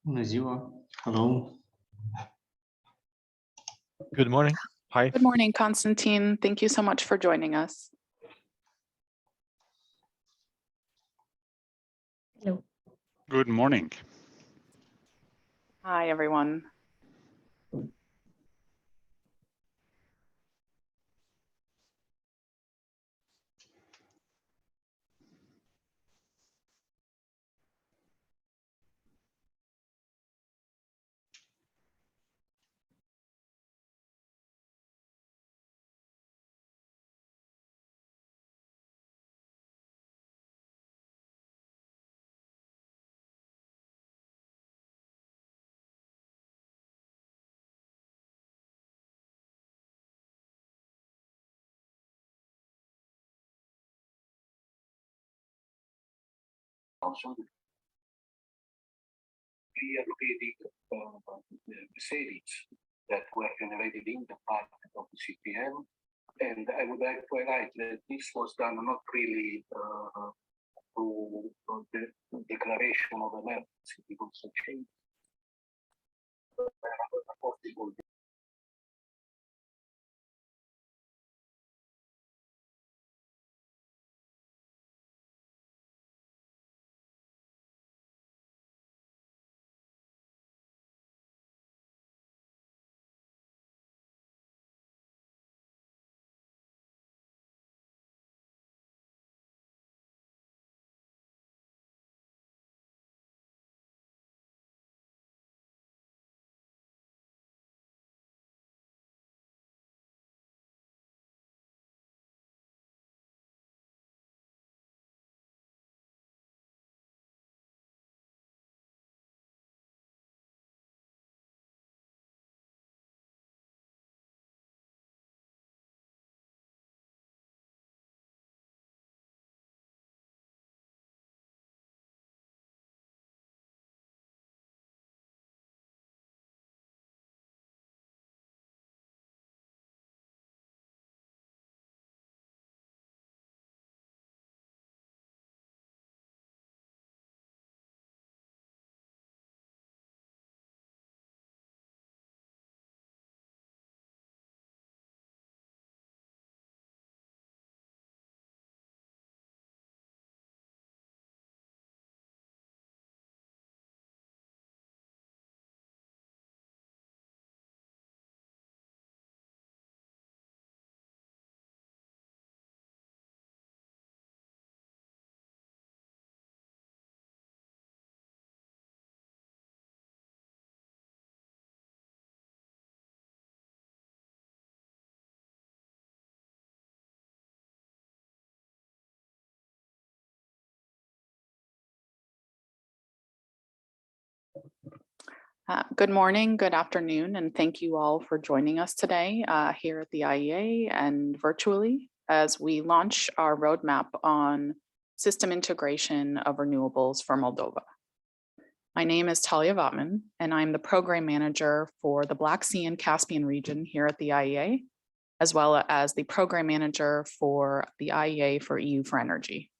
Bună ziua. Hello. Good morning. Hi. Good morning, Constantine. Thank you so much for joining us. Hello. Good morning. Hi, everyone. Reallocating the savings that were generated in the budget of the CPM. And I would like to highlight that this was done not really through the declaration of emergency, because the change possible. Good morning, good afternoon, and thank you all for joining us today here at the IEA and virtually as we launch our roadmap on system integration of renewables for Moldova. My name is Talia Votman, and I'm the program manager for the Black Sea and Caspian region here at the IEA, as well as the program manager for the IEA for EU for Energy.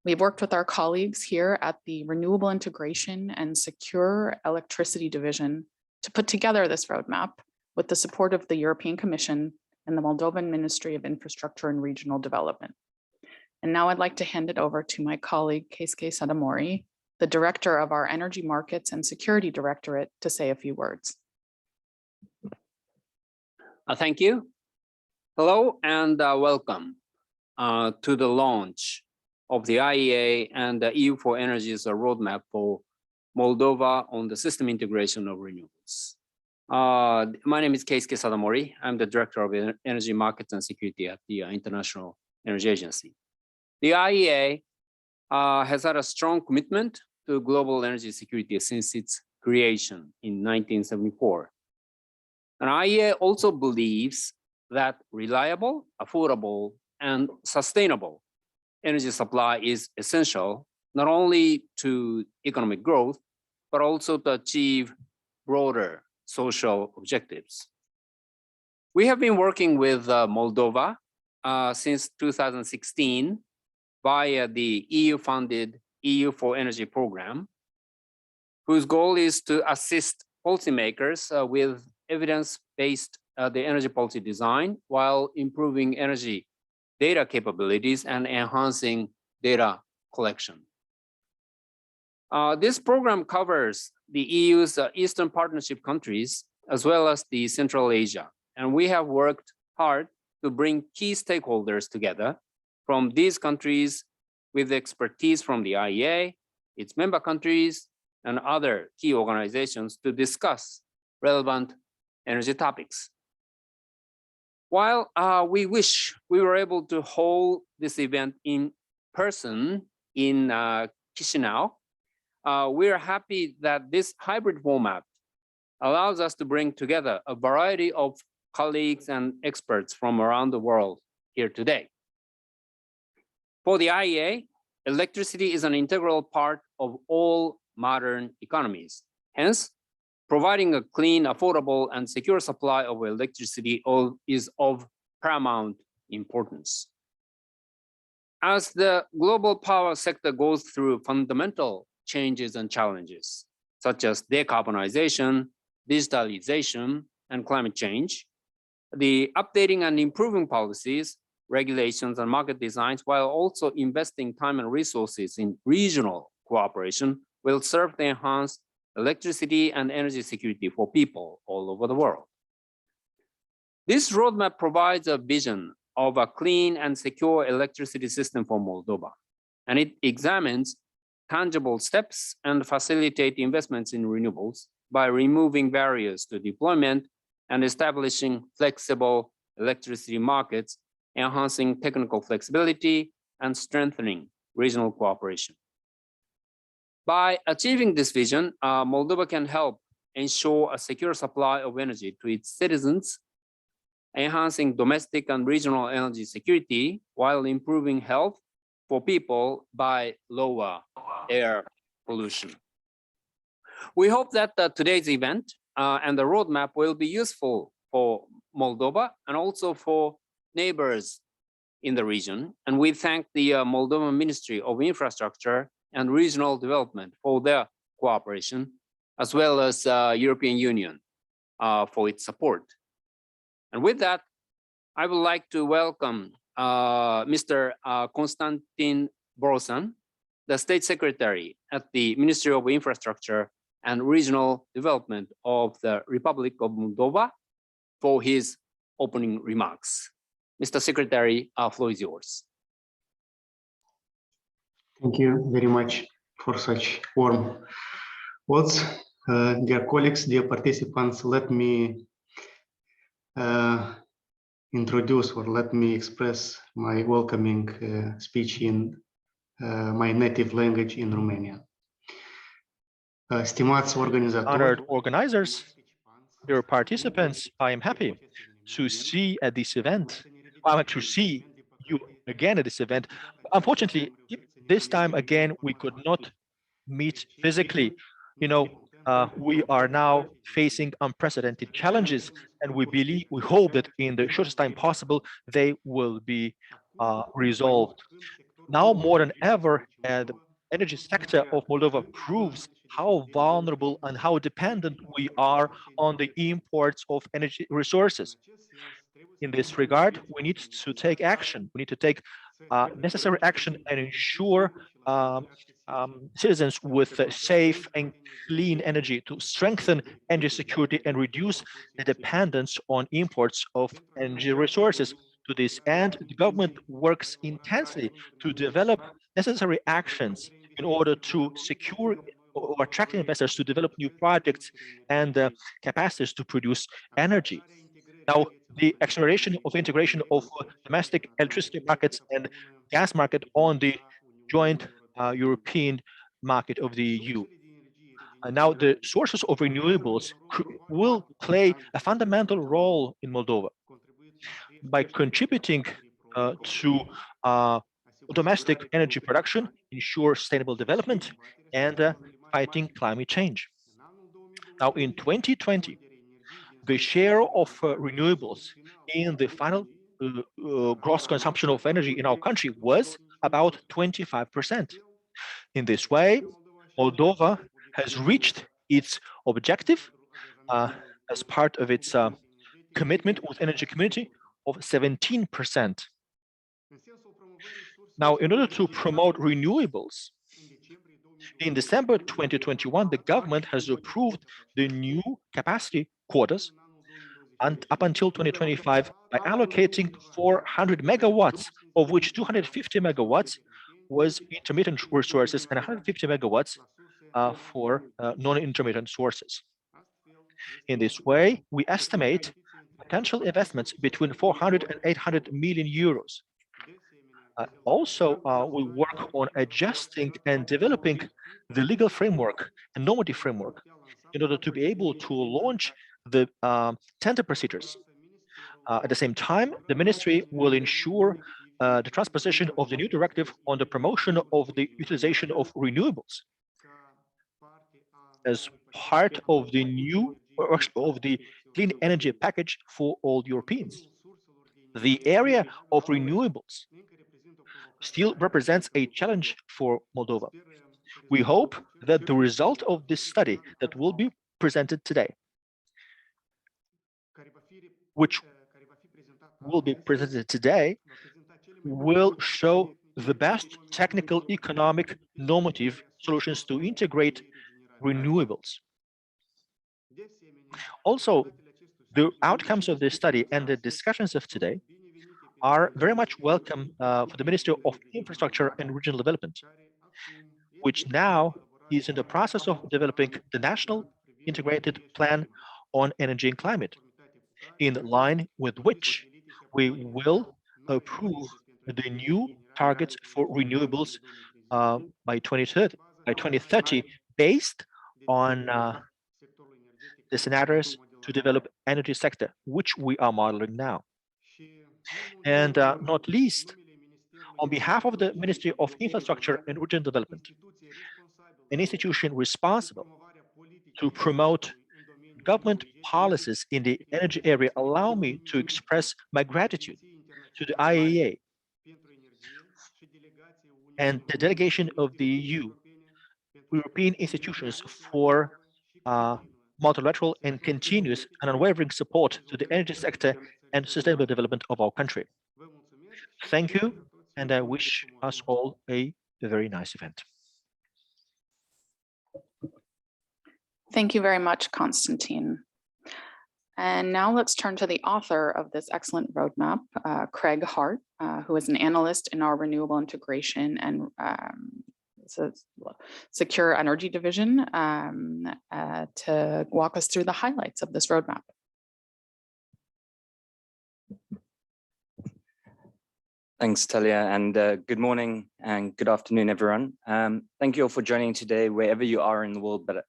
We've worked with our colleagues here at the Renewable Integration and Secure Electricity Division to put together this roadmap with the support of the European Commission and the Moldovan Ministry of Infrastructure and Regional Development. And now I'd like to hand it over to my colleague, Keisuke Sadamori, the director of our Energy Markets and Security Directorate, to say a few words. Thank you. Hello and welcome to the launch of the IEA and the EU for Energy's roadmap for Moldova on the system integration of renewables. My name is Keisuke Sadamori. I'm the Director of Energy Markets and Security at the International Energy Agency. The IEA has had a strong commitment to global energy security since its creation in 1974. And IEA also believes that reliable, affordable, and sustainable energy supply is essential, not only to economic growth, but also to achieve broader social objectives. We have been working with Moldova since 2016 via the EU-funded EU for Energy program, whose goal is to assist policymakers with evidence-based the energy policy design while improving energy data capabilities and enhancing data collection. This program covers the EU's Eastern Partnership countries, as well as the Central Asia. And we have worked hard to bring key stakeholders together from these countries with expertise from the IEA, its member countries, and other key organizations to discuss relevant energy topics. While we wish we were able to hold this event in person in Chisinau, we are happy that this hybrid format allows us to bring together a variety of colleagues and experts from around the world here today. For the IEA, electricity is an integral part of all modern economies. Hence, providing a clean, affordable, and secure supply of electricity is of paramount importance. As the global power sector goes through fundamental changes and challenges, such as decarbonization, digitalization, and climate change, the updating and improving policies, regulations, and market designs, while also investing time and resources in regional cooperation, will serve to enhance electricity and energy security for people all over the world. This roadmap provides a vision of a clean and secure electricity system for Moldova, and it examines tangible steps and facilitate investments in renewables by removing barriers to deployment and establishing flexible electricity markets, enhancing technical flexibility and strengthening regional cooperation. By achieving this vision, Moldova can help ensure a secure supply of energy to its citizens, enhancing domestic and regional energy security while improving health for people by lower air pollution. We hope that today's event and the roadmap will be useful for Moldova and also for neighbors in the region. And we thank the Moldovan Ministry of Infrastructure and Regional Development for their cooperation, as well as European Union for its support. And with that, I would like to welcome Mr. Konstantin Borosan, the State Secretary at the Ministry of Infrastructure and Regional Development of the Republic of Moldova, for his opening remarks. Mr. Secretary, floor is yours. Thank you very much for such warm words. Dear colleagues, dear participants, let me introduce or let me express my welcoming speech in my native language in Romania. Honored organizers, dear participants, I am happy to see at this event. I'm happy to see you again at this event. Unfortunately, this time again, we could not meet physically. You know, we are now facing unprecedented challenges, and we hope that in the shortest time possible, they will be resolved. Now more than ever, the energy sector of Moldova proves how vulnerable and how dependent we are on the imports of energy resources. In this regard, we need to take action. We need to take necessary action and ensure citizens with safe and clean energy to strengthen energy security and reduce the dependence on imports of energy resources. To this end, the government works intensely to develop necessary actions in order to secure or attract investors to develop new projects and capacities to produce energy. Now, the acceleration of integration of domestic electricity markets and gas market on the joint European market of the EU. Now, the sources of renewables will play a fundamental role in Moldova by contributing to domestic energy production, ensure sustainable development, and fighting climate change. Now, in 2020, the share of renewables in the final gross consumption of energy in our country was about 25%. In this way, Moldova has reached its objective as part of its commitment with energy community of 17%. Now, in order to promote renewables, in December 2021, the government has approved the new capacity quotas and up until 2025 by allocating 400 megawatts, of which 250 megawatts was intermittent resources and 150 megawatts for non-intermittent sources. In this way, we estimate potential investments between 400 and 800 million euros. Also, we work on adjusting and developing the legal framework and normative framework in order to be able to launch the tender procedures. At the same time, the ministry will ensure the transposition of the new directive on the promotion of the utilization of renewables as part of the new of the clean energy package for all Europeans. The area of renewables still represents a challenge for Moldova. We hope that the result of this study that will be presented today, which will be presented today, will show the best technical, economic, normative solutions to integrate renewables. Also, the outcomes of this study and the discussions of today are very much welcome for the Ministry of Infrastructure and Regional Development, which now is in the process of developing the National Integrated Plan on Energy and Climate, in line with which we will approve the new targets for renewables by 2030, based on the scenarios to develop energy sector, which we are modeling now. And not least, on behalf of the Ministry of Infrastructure and Regional Development, an institution responsible to promote government policies in the energy area, allow me to express my gratitude to the IAEA and the delegation of the European institutions for multilateral and continuous and unwavering support to the energy sector and sustainable development of our country. Thank you, and I wish us all a very nice event. Thank you very much, Konstantin. And now let's turn to the author of this excellent roadmap, Craig Hart, who is an analyst in our Renewable Integration and Secure Energy Division, to walk us through the highlights of this roadmap. Thanks, Talia, and good morning and good afternoon, everyone. Thank you all for joining today, wherever you are in the world, but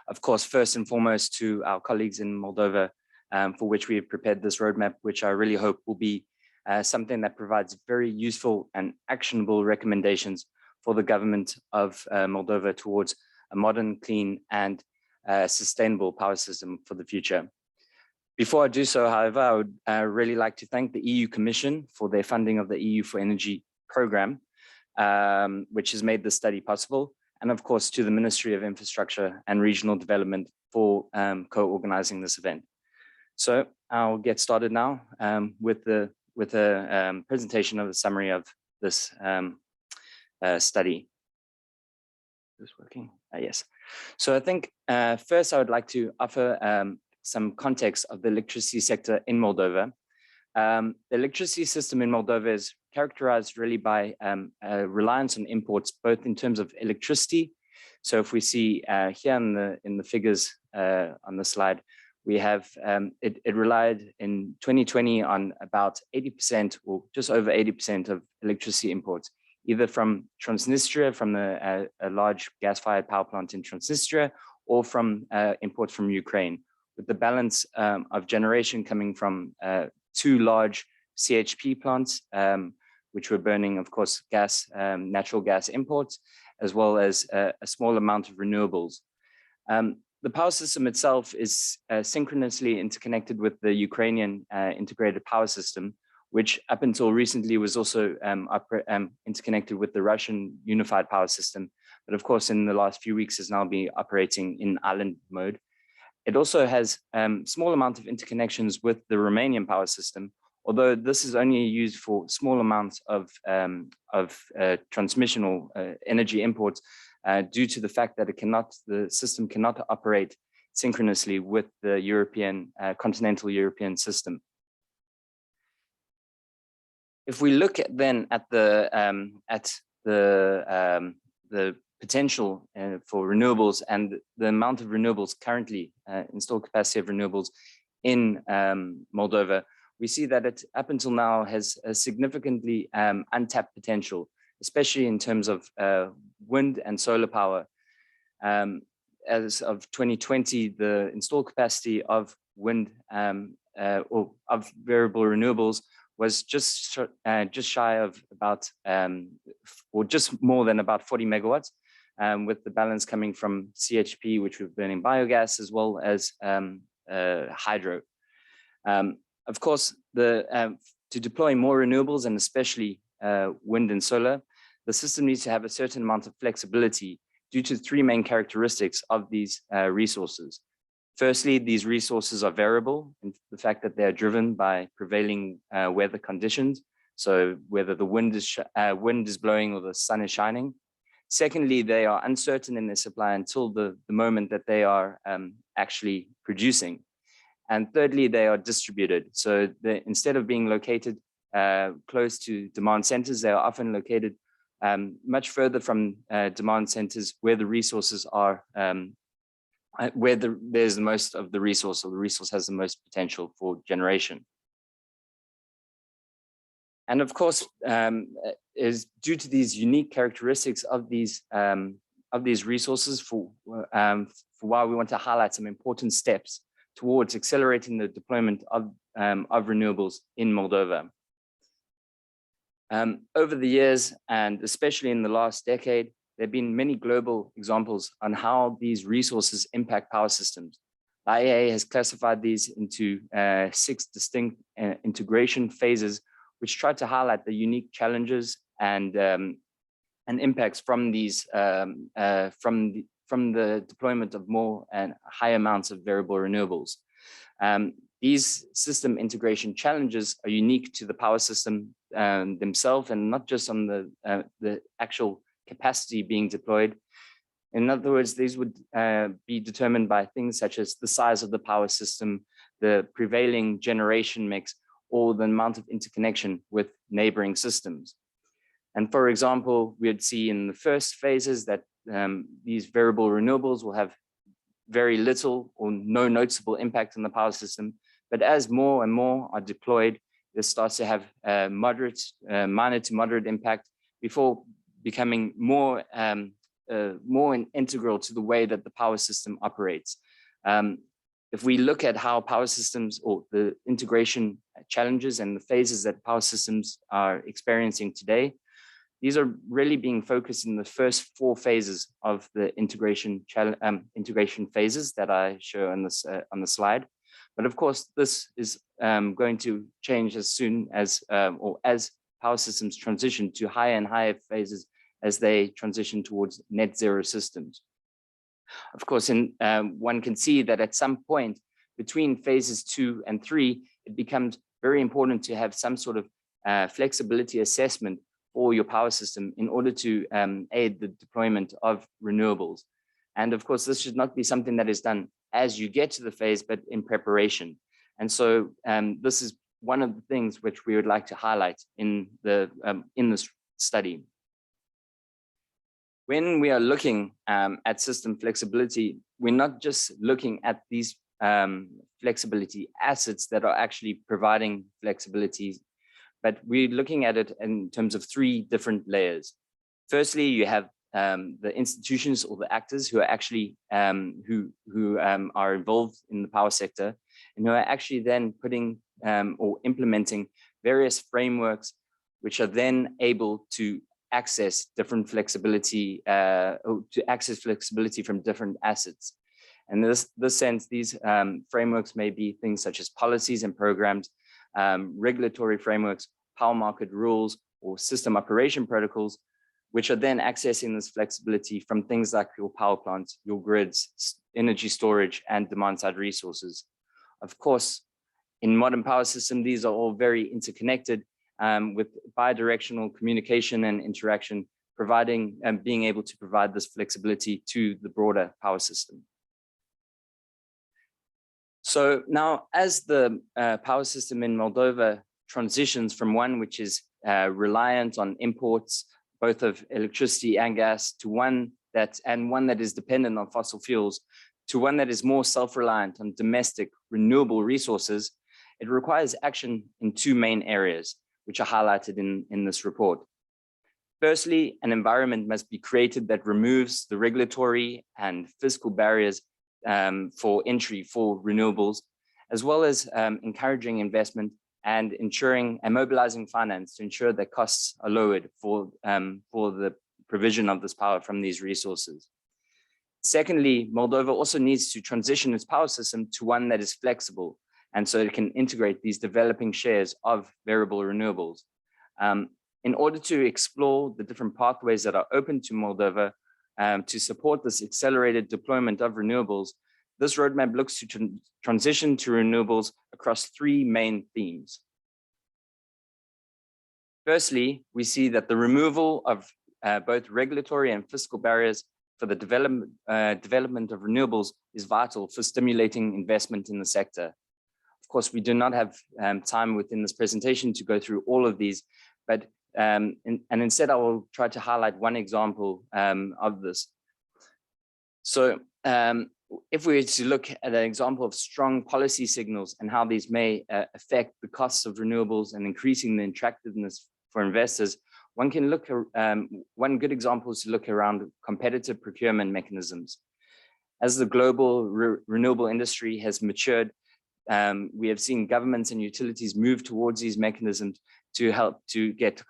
of course, first and foremost to our colleagues in Moldova, for which we have prepared this roadmap, which I really hope will be something that provides very useful and actionable recommendations for the government of Moldova towards a modern, clean, and sustainable power system for the future. Before I do so, however, I would really like to thank the EU Commission for their funding of the EU for Energy program, which has made this study possible, and of course to the Ministry of Infrastructure and Regional Development for co-organizing this event. So I'll get started now with a presentation of a summary of this study. Is this working? Yes. So I think first I would like to offer some context of the electricity sector in Moldova. The electricity system in Moldova is characterized really by a reliance on imports, both in terms of electricity. So if we see here in the figures on the slide, we have it relied in 2020 on about 80% or just over 80% of electricity imports, either from Transnistria, from a large gas-fired power plant in Transnistria, or from imports from Ukraine, with the balance of generation coming from two large CHP plants, which were burning, of course, gas, natural gas imports, as well as a small amount of renewables. The power system itself is synchronously interconnected with the Ukrainian integrated power system, which up until recently was also interconnected with the Russian unified power system. but of course in the last few weeks has now been operating in island mode. It also has small amount of interconnections with the Romanian power system, although this is only used for small amounts of transmission or energy imports due to the fact that the system cannot operate synchronously with the European continental European system. If we look at the potential for renewables and the amount of renewables currently, installed capacity of renewables in Moldova, we see that it up until now has a significantly untapped potential, especially in terms of wind and solar power. As of 2020, the installed capacity of wind or of variable renewables was just shy of about, or just more than about 40 megawatts, with the balance coming from CHP, which was burning biogas, as well as hydro. Of course, to deploy more renewables and especially wind and solar, the system needs to have a certain amount of flexibility due to three main characteristics of these resources. Firstly, these resources are variable in the fact that they are driven by prevailing weather conditions. So whether the wind is blowing or the sun is shining. Secondly, they are uncertain in their supply until the moment that they are actually producing. And thirdly, they are distributed. So instead of being located close to demand centers, they are often located much further from demand centers where the resources are, where there's the most of the resource, or the resource has the most potential for generation. And of course, is due to these unique characteristics of these resources, for why we want to highlight some important steps towards accelerating the deployment of renewables in Moldova. Over the years, and especially in the last decade, there have been many global examples on how these resources impact power systems. The IEA has classified these into 6 distinct integration phases, which try to highlight the unique challenges and impacts from these from the deployment of more and high amounts of variable renewables. These system integration challenges are unique to the power system themselves, and not just on the actual capacity being deployed. In other words, these would be determined by things such as the size of the power system, the prevailing generation mix, or the amount of interconnection with neighboring systems. And for example, we'd see in the first phases that these variable renewables will have very little or no noticeable impact on the power system. But as more and more are deployed, this starts to have minor to moderate impact before becoming more integral to the way that the power system operates. If we look at how power systems, or the integration challenges and the phases that power systems are experiencing today, these are really being focused in the first 4 phases of the integration phases that I show on the slide. But of course, this is going to change as soon as, or as power systems transition to higher and higher phases as they transition towards net zero systems. Of course, one can see that at some point between phases 2 and 3, it becomes very important to have some sort of flexibility assessment for your power system in order to aid the deployment of renewables. And of course, this should not be something that is done as you get to the phase, but in preparation. And so this is one of the things which we would like to highlight in this study. When we are looking at system flexibility, we're not just looking at these flexibility assets that are actually providing flexibility, but we're looking at it in terms of 3 different layers. Firstly, you have the institutions or the actors who are actually who are involved in the power sector, and who are actually then putting or implementing various frameworks, which are then able to access different flexibility, or to access flexibility from different assets. And in this sense, these frameworks may be things such as policies and programs, regulatory frameworks, power market rules, or system operation protocols, which are then accessing this flexibility from things like your power plants, your grids, energy storage, and demand-side resources. Of course, in modern power systems, these are all very interconnected with bidirectional communication and interaction, providing and being able to provide this flexibility to the broader power system. So now, as the power system in Moldova transitions from one which is reliant on imports, both of electricity and gas, to one that is dependent on fossil fuels, to one that is more self-reliant on domestic renewable resources, it requires action in two main areas, which are highlighted in this report. Firstly, an environment must be created that removes the regulatory and fiscal barriers for entry for renewables, as well as encouraging investment and ensuring and mobilizing finance to ensure that costs are lowered for the provision of this power from these resources. Secondly, Moldova also needs to transition its power system to one that is flexible, and so it can integrate these developing shares of variable renewables. In order to explore the different pathways that are open to Moldova to support this accelerated deployment of renewables, this roadmap looks to transition to renewables across three main themes. Firstly, we see that the removal of both regulatory and fiscal barriers for the development of renewables is vital for stimulating investment in the sector. Of course, we do not have time within this presentation to go through all of these, but instead I will try to highlight one example of this. So if we were to look at an example of strong policy signals and how these may affect the costs of renewables and increasing the attractiveness for investors, one can look at one good example is to look around competitive procurement mechanisms. As the global renewable industry has matured, we have seen governments and utilities move towards these mechanisms to help to get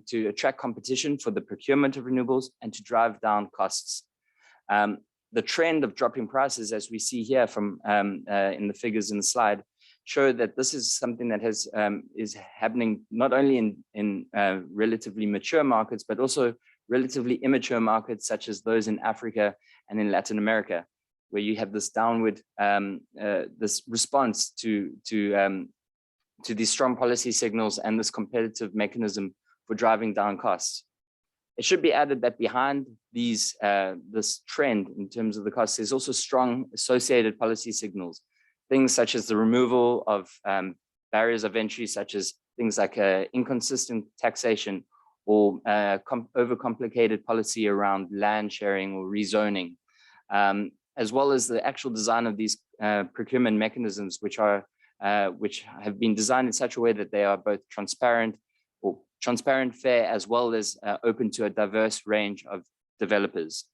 to attract competition for the procurement of renewables and to drive down costs. The trend of dropping prices, as we see here from in the figures in the slide, show that this is something that is happening not only in relatively mature markets, but also relatively immature markets such as those in Africa and in Latin America, where you have this downward this response to these strong policy signals and this competitive mechanism for driving down costs. It should be added that behind these this trend in terms of the costs, there's also strong associated policy signals, things such as the removal of barriers of entry, such as things like inconsistent taxation or overcomplicated policy around land sharing or rezoning, as well as the actual design of these procurement mechanisms, which have been designed in such a way that they are both transparent, fair, as well as open to a diverse range of developers.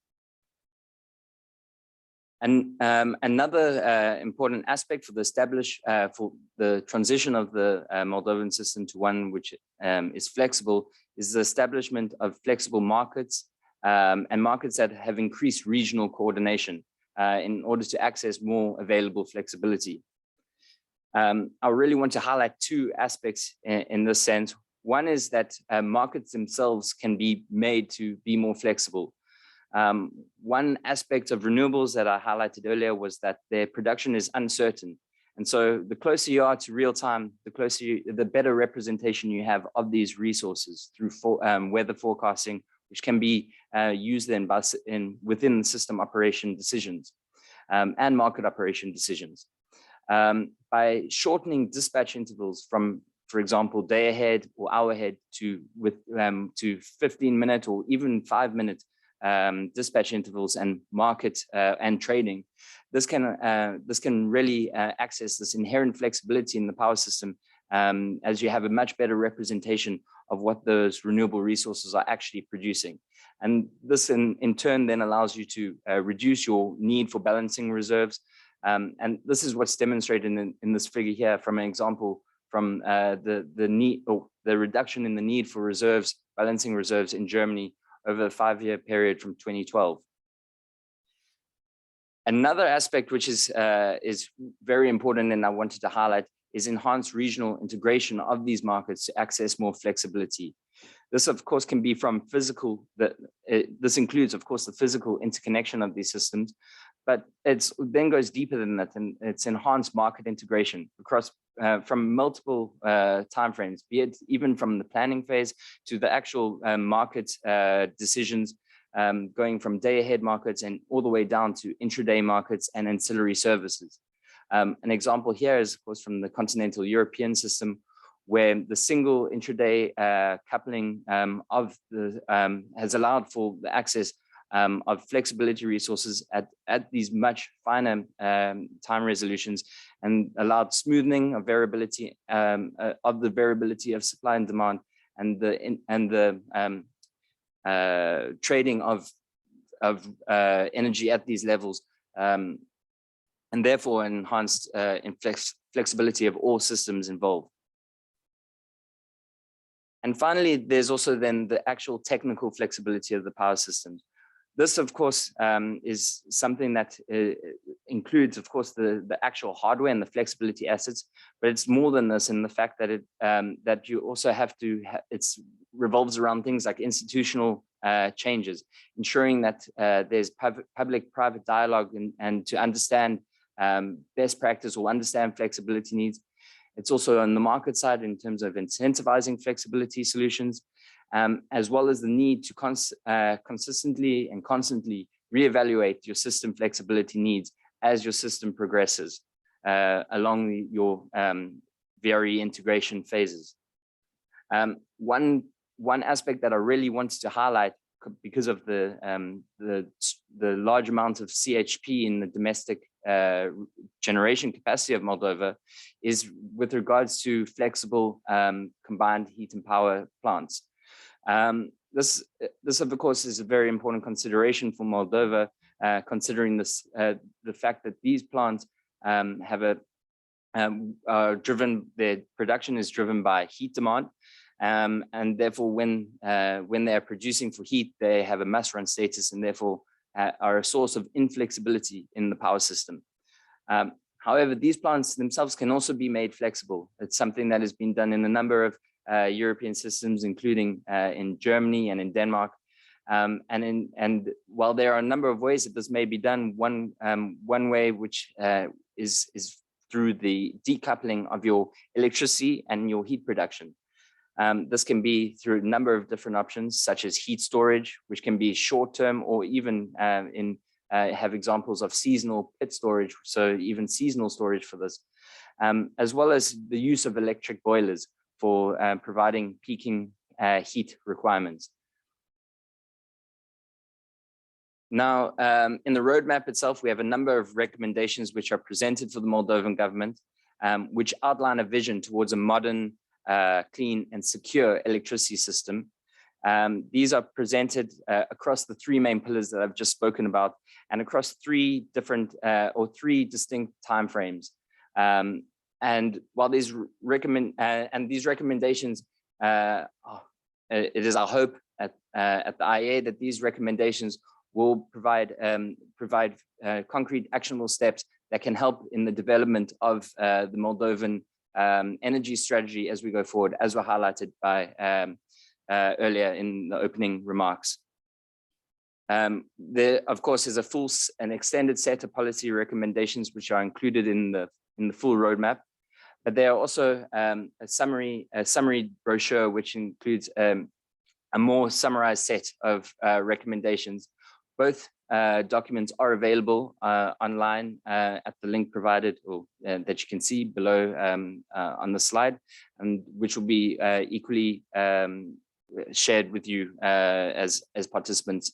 And another important aspect for the transition of the Moldovan system to one which is flexible is the establishment of flexible markets and markets that have increased regional coordination in order to access more available flexibility. I really want to highlight two aspects in this sense. One is that markets themselves can be made to be more flexible. One aspect of renewables that I highlighted earlier was that their production is uncertain. And so the closer you are to real time, the better representation you have of these resources through weather forecasting, which can be used then within the system operation decisions and market operation decisions. By shortening dispatch intervals from, for example, day ahead or hour ahead to 15-minute or even 5-minute dispatch intervals and market and trading, this can really access this inherent flexibility in the power system as you have a much better representation of what those renewable resources are actually producing. And this in turn then allows you to reduce your need for balancing reserves. And this is what's demonstrated in this figure here from an example from the reduction in the need for reserves, balancing reserves in Germany over a 5-year period from 2012. Another aspect which is very important and I wanted to highlight is enhanced regional integration of these markets to access more flexibility. This, of course, can be from physical, this includes, of course, the physical interconnection of these systems, but it then goes deeper than that, and it's enhanced market integration across from multiple timeframes, be it even from the planning phase to the actual market decisions, going from day-ahead markets and all the way down to intraday markets and ancillary services. An example here is, of course, from the continental European system, where the single intraday coupling has allowed for the access of flexibility resources at these much finer time resolutions, and allowed smoothing of variability of the variability of supply and demand, and the trading of energy at these levels, and therefore enhanced flexibility of all systems involved. And finally, there's also then the actual technical flexibility of the power systems. This, of course, is something that includes, of course, the actual hardware and the flexibility assets, but it's more than this in the fact that that you also have to, it revolves around things like institutional changes, ensuring that there's public-private dialogue and to understand best practice or understand flexibility needs. It's also on the market side in terms of incentivizing flexibility solutions, as well as the need to consistently and constantly reevaluate your system flexibility needs as your system progresses along your VRE integration phases. One aspect that I really wanted to highlight, because of the large amount of CHP in the domestic generation capacity of Moldova, is with regards to flexible combined heat and power plants. This of course is a very important consideration for Moldova, considering this the fact that these plants have their production is driven by heat demand, and therefore when they are producing for heat, they have a must-run status, and therefore are a source of inflexibility in the power system. However, these plants themselves can also be made flexible. It's something that has been done in a number of European systems, including in Germany and in Denmark. And while there are a number of ways that this may be done, one way which is through the decoupling of your electricity and your heat production. This can be through a number of different options, such as heat storage, which can be short-term, or even have examples of seasonal pit storage, so even seasonal storage for this, as well as the use of electric boilers for providing peaking heat requirements. Now, in the roadmap itself, we have a number of recommendations which are presented for the Moldovan government, which outline a vision towards a modern, clean and secure electricity system. These are presented across the three main pillars that I've just spoken about, and across three distinct timeframes. And while these recommendations, it is our hope at the IEA that these recommendations will provide concrete actionable steps that can help in the development of the Moldovan energy strategy as we go forward, as were highlighted by earlier in the opening remarks. There, of course, is an extended set of policy recommendations which are included in the full roadmap, but there are also a summary brochure which includes a more summarized set of recommendations. Both documents are available online at the link provided, or that you can see below on the slide, and which will be equally shared with you as participants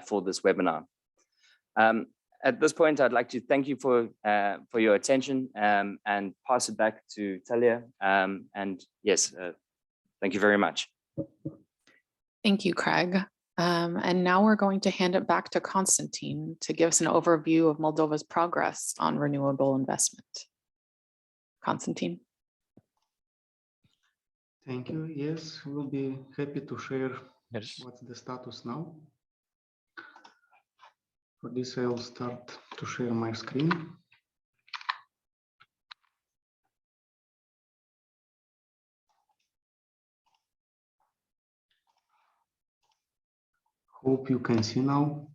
for this webinar. At this point, I'd like to thank you for your attention and pass it back to Talia. And yes, thank you very much. Thank you, Craig. And now we're going to hand it back to Konstantin to give us an overview of Moldova's progress on renewable investment. Konstantin. Thank you. Yes, we'll be happy to share Yes. what's the status now. For this, I'll start to share my screen. Hope you can see now.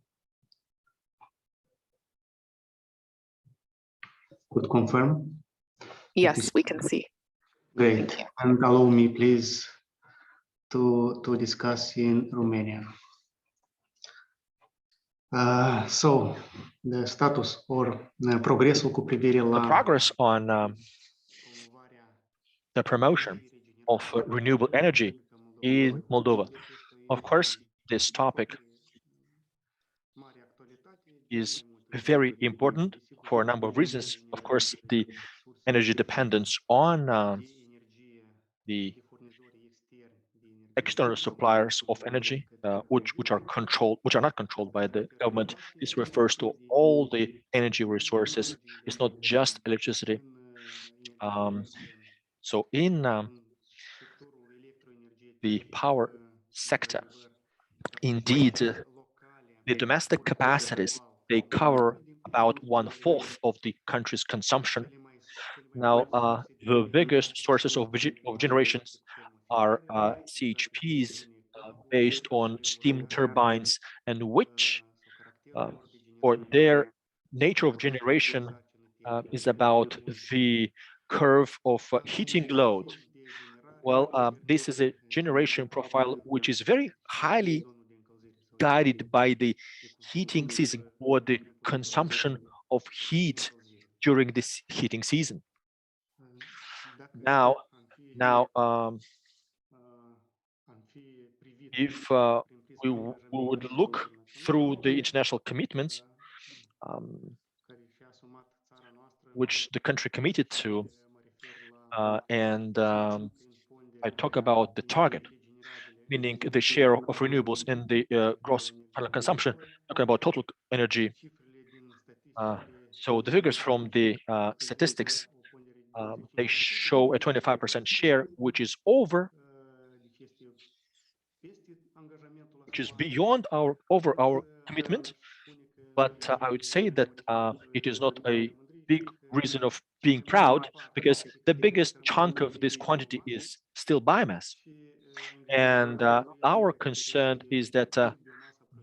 Could confirm? Yes, we can see. Great. Thank you. And allow me, please, to discuss in Romanian. So, the status or progresul cu privire The la progress on the promotion of renewable energy in Moldova. Of course, this topic is very important for a number of reasons. Of course, the energy dependence on the external suppliers of energy, which are not controlled by the government. This refers to all the energy resources. It's not just electricity. So in the power sector, indeed, the domestic capacities, they cover about 1/4 of the country's consumption. Now, the biggest sources of generations are CHPs based on steam turbines, and which, or their nature of generation is about the curve of heating load. Well, this is a generation profile which is very highly guided by the heating season or the consumption of heat during this heating season. Now, if we would look through the international commitments which the country committed to, and I talk about the target, meaning the share of renewables in the gross final consumption, talking about total energy. So the figures from the statistics, they show a 25% share, which is beyond our commitment. But I would say that it is not a big reason of being proud, because the biggest chunk of this quantity is still biomass. And our concern is that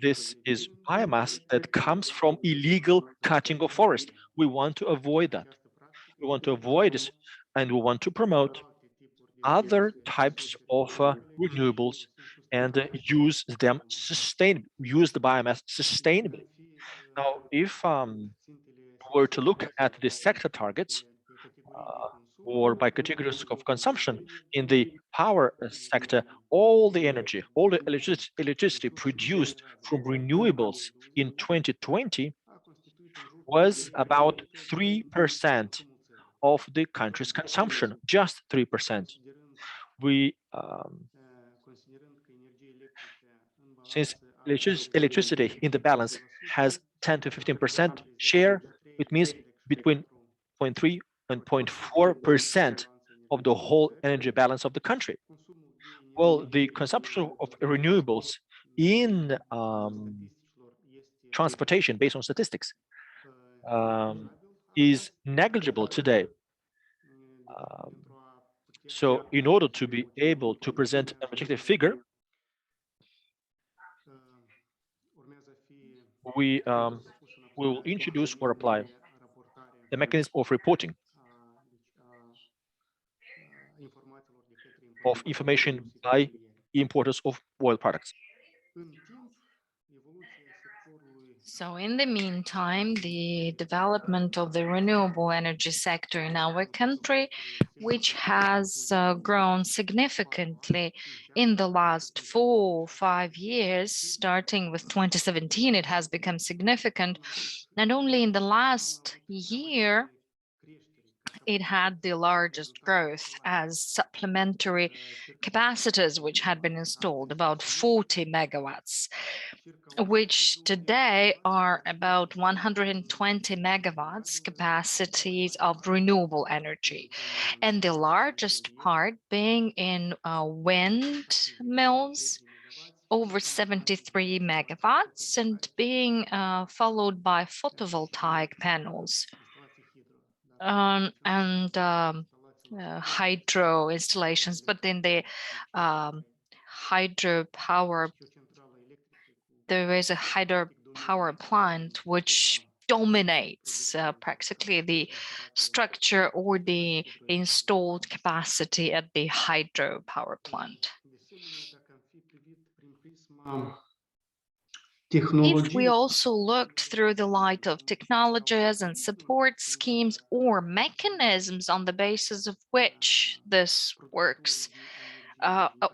this is biomass that comes from illegal cutting of forest. We want to avoid that. We want to avoid this, and we want to promote other types of renewables and use the biomass sustainably. Now, if were to look at the sector targets, or by categories of consumption in the power sector, all the energy, all the electricity produced from renewables in 2020 was about 3% of the country's consumption, just 3%. We, since electricity in the balance has 10 to 15% share, it means between 0.3 and 0.4% of the whole energy balance of the country. Well, the consumption of renewables in transportation, based on statistics, is negligible today. So in order to be able to present an objective figure, we will introduce or apply the mechanism of reporting of information by importers of oil products. So in the meantime, the development of the renewable energy sector in our country, which has grown significantly in the last 4 or 5 years, starting with 2017, it has become significant. Not only in the last year, it had the largest growth as supplementary capacitors which had been installed, about 40 megawatts, which today are about 120 megawatts capacities of renewable energy, and the largest part being in wind mills, over 73 megawatts, and being followed by photovoltaic panels and hydro installations. But in the hydropower, there is a hydropower plant which dominates practically the structure or the installed capacity at the hydropower plant. If we also looked through the light of technologies and support schemes or mechanisms on the basis of which this works,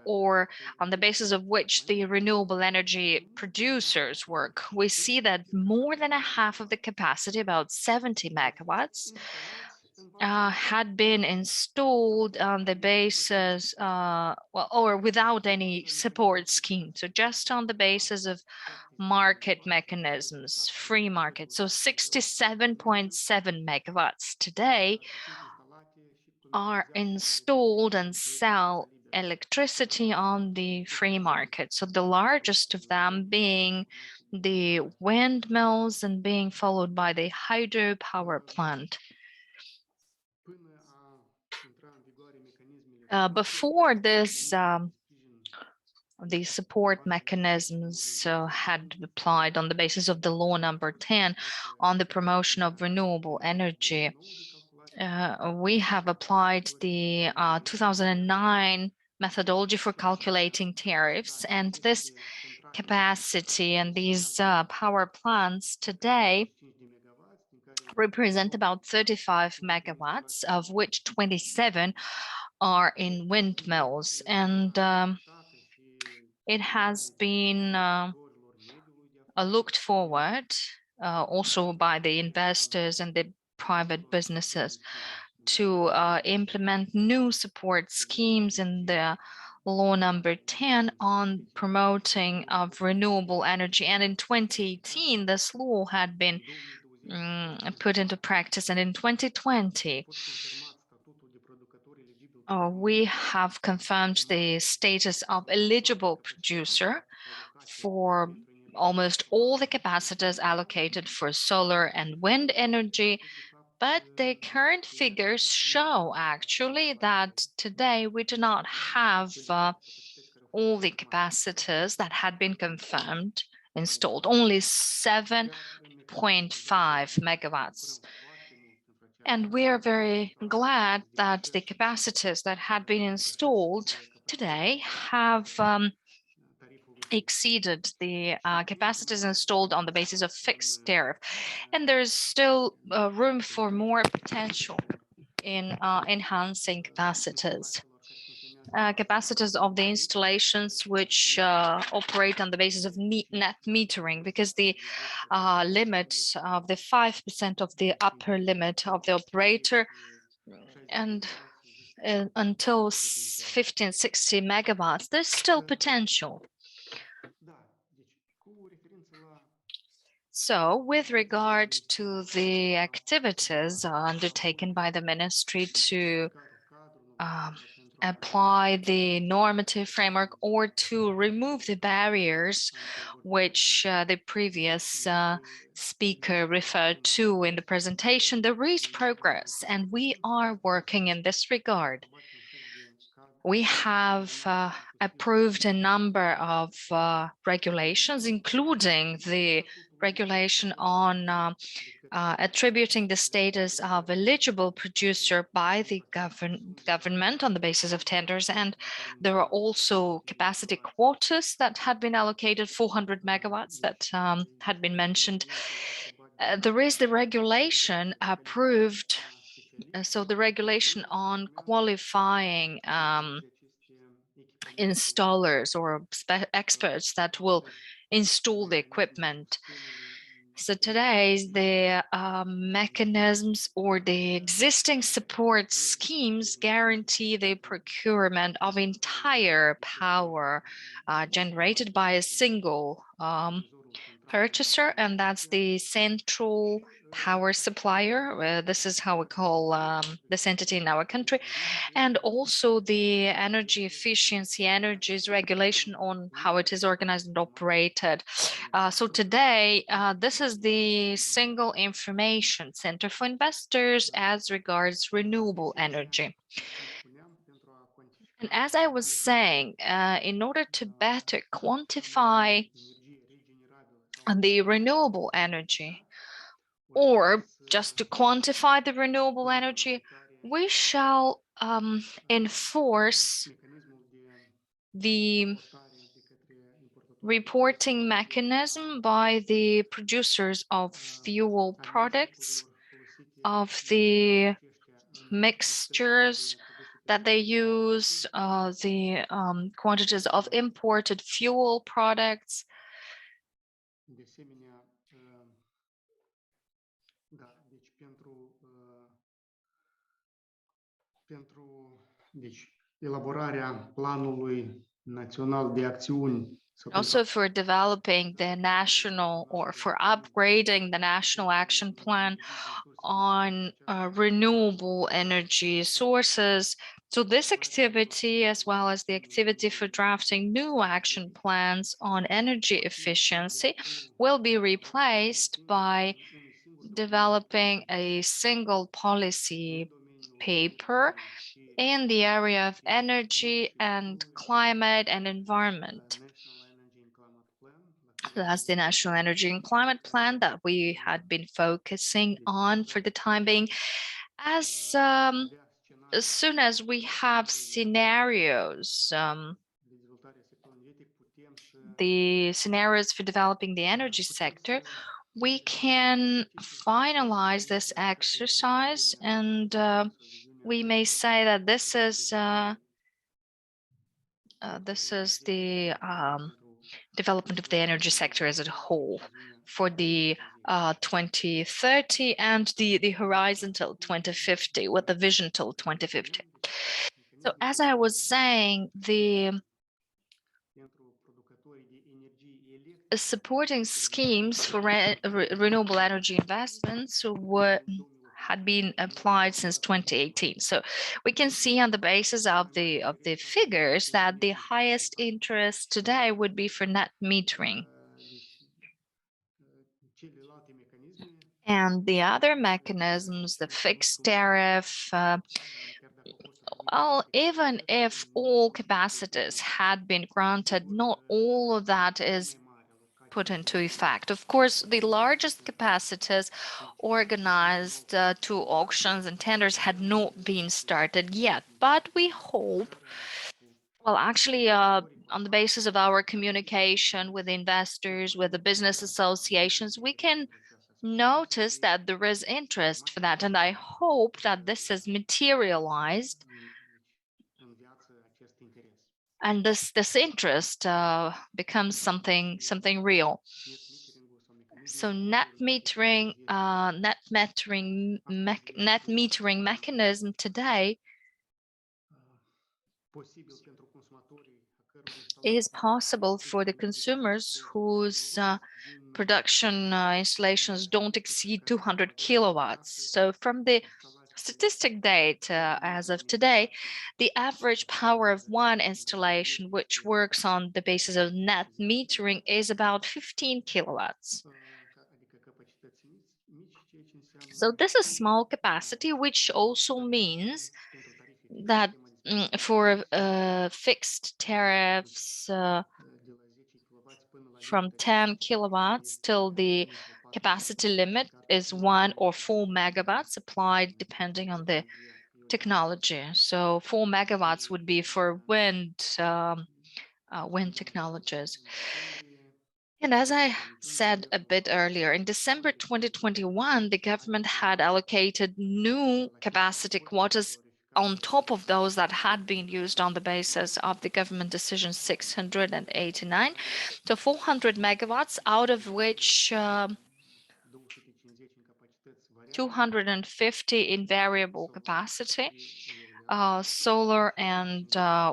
or on the basis of which the renewable energy producers work, we see that more than a half of the capacity, about 70 megawatts, had been installed on the basis, well, or without any support scheme. So just on the basis of market mechanisms, free market. So 67.7 megawatts today are installed and sell electricity on the free market. So the largest of them being the windmills and being followed by the hydropower plant. Before this, the support mechanisms had applied on the basis of the law number 10 on the promotion of renewable energy. We have applied the 2009 methodology for calculating tariffs, and this capacity and these power plants today represent about 35 megawatts, of which 27 are in windmills. And it has been looked forward also by the investors and the private businesses to implement new support schemes in the law number 10 on promoting of renewable energy. And in 2018, this law had been put into practice. And in 2020, we have confirmed the status of eligible producer for almost all the capacities allocated for solar and wind energy. But the current figures show actually that today we do not have all the capacities that had been confirmed installed, only 7.5 megawatts. And we are very glad that the capacities that had been installed today have exceeded the capacities installed on the basis of fixed tariff. And there's still room for more potential in enhancing capacities. Capacities of the installations which operate on the basis of net metering, because the limit of the 5% of the upper limit of the operator and until 1560 megawatts, there's still potential. So with regard to the activities undertaken by the ministry to apply the normative framework or to remove the barriers which the previous speaker referred to in the presentation, there is progress, and we are working in this regard. We have approved a number of regulations, including the regulation on attributing the status of eligible producer by the government on the basis of tenders. And there are also capacity quotas that had been allocated, 400 megawatts that had been mentioned. There is the regulation approved. So the regulation on qualifying installers or experts that will install the equipment. So today, the mechanisms or the existing support schemes guarantee the procurement of entire power generated by a single purchaser, and that's the central power supplier. This is how we call this entity in our country. And also the energy efficiency, energies regulation on how it is organized and operated. So today, this is the single information center for investors as regards renewable energy. And as I was saying, in order to better quantify the renewable energy. Or just to quantify the renewable energy, we shall enforce the reporting mechanism by the producers of fuel products, of the mixtures that they use, the quantities of imported fuel products. De asemenea, da, deci deci elaborarea planului național de acțiuni. Also for developing the national, or for upgrading the national action plan on renewable energy sources. So this activity, as well as the activity for drafting new action plans on energy efficiency, will be replaced by developing a single policy paper in the area of energy and climate and environment. That's the National Energy and Climate Plan that we had been focusing on for the time being. As soon as we have scenarios, the scenarios for developing the energy sector, we can finalize this exercise, and we may say that this is the development of the energy sector as a whole for the 2030 and the horizon till 2050, with the vision till 2050. So as I was saying, the supporting schemes for renewable energy investments had been applied since 2018. So we can see on the basis of the figures that the highest interest today would be for net metering. And the other mechanisms, the fixed tariff, well, even if all capacities had been granted, not all of that is put into effect. Of course, the largest capacities organized to auctions and tenders had not been started yet, but we hope, well, actually, on the basis of our communication with investors, with the business associations, we can notice that there is interest for that, and I hope that this is materialized, and this interest becomes something real. So net metering mechanism today is possible for the consumers whose production installations don't exceed 200 kilowatts. So from the statistic data as of today, the average power of one installation which works on the basis of net metering is about 15 kilowatts. So this is small capacity, which also means that for fixed tariffs from 10 kilowatts till the capacity limit is 1 or 4 megawatts applied depending on the technology. So 4 megawatts would be for wind technologies. And as I said a bit earlier, in December 2021, the government had allocated new capacity quotas on top of those that had been used on the basis of the government decision 689 to 400 megawatts, out of which 250 in variable capacity, solar and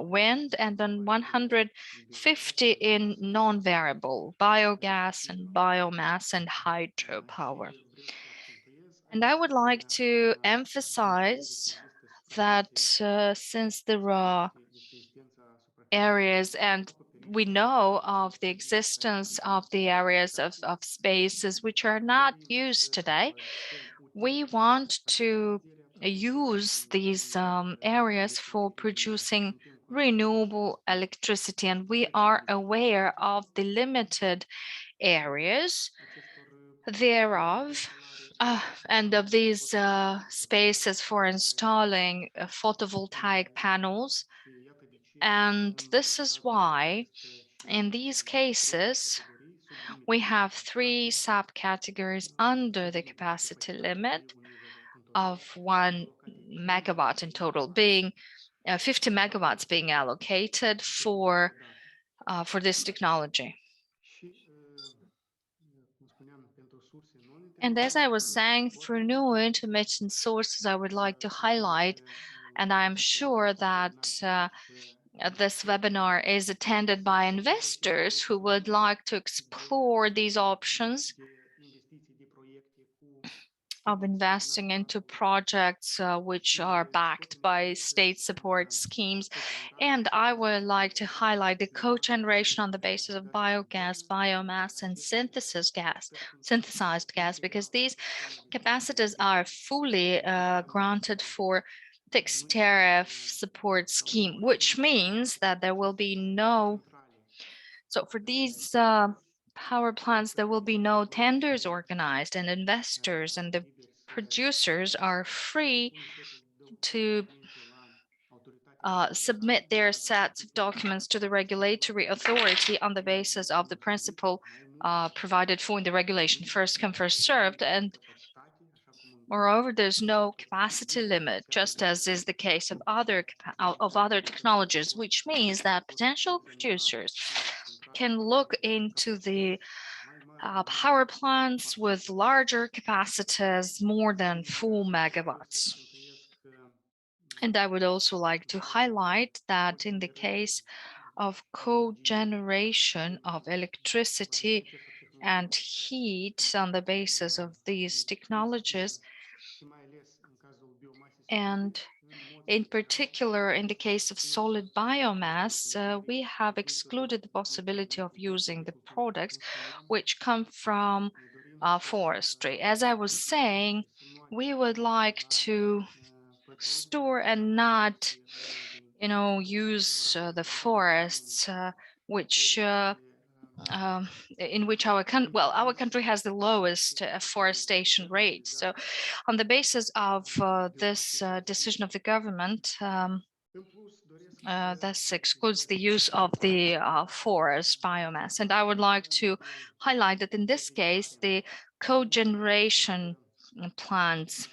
wind, and then 150 in non-variable, biogas and biomass and hydropower. And I would like to emphasize that since there are areas, and we know of the existence of the areas of spaces which are not used today, we want to use these areas for producing renewable electricity, and we are aware of the limited areas thereof and of these spaces for installing photovoltaic panels. And this is why in these cases we have three subcategories under the capacity limit of 1 megawatt in total, being 50 megawatts being allocated for this technology. And as I was saying, for new intermittent sources, I would like to highlight, and I'm sure that this webinar is attended by investors who would like to explore these options of investing into projects which are backed by state support schemes. And I would like to highlight the cogeneration on the basis of biogas, biomass, and synthesized gas, because these capacities are fully granted for fixed tariff support scheme, which means that there will be no, so for these power plants, there will be no tenders organized, and investors and the producers are free to submit their sets of documents to the regulatory authority on the basis of the principle provided for in the regulation, first come, first served. And moreover, there's no capacity limit, just as is the case of other technologies, which means that potential producers can look into the power plants with larger capacities, more than 4 megawatts. And I would also like to highlight that in the case of cogeneration of electricity and heat on the basis of these technologies, and in particular, in the case of solid biomass, we have excluded the possibility of using the products which come from forestry. As I was saying, we would like to store and not, use the forests, which in which our country has the lowest afforestation rate. So on the basis of this decision of the government, this excludes the use of the forest biomass. And I would like to highlight that in this case, the cogeneration plants,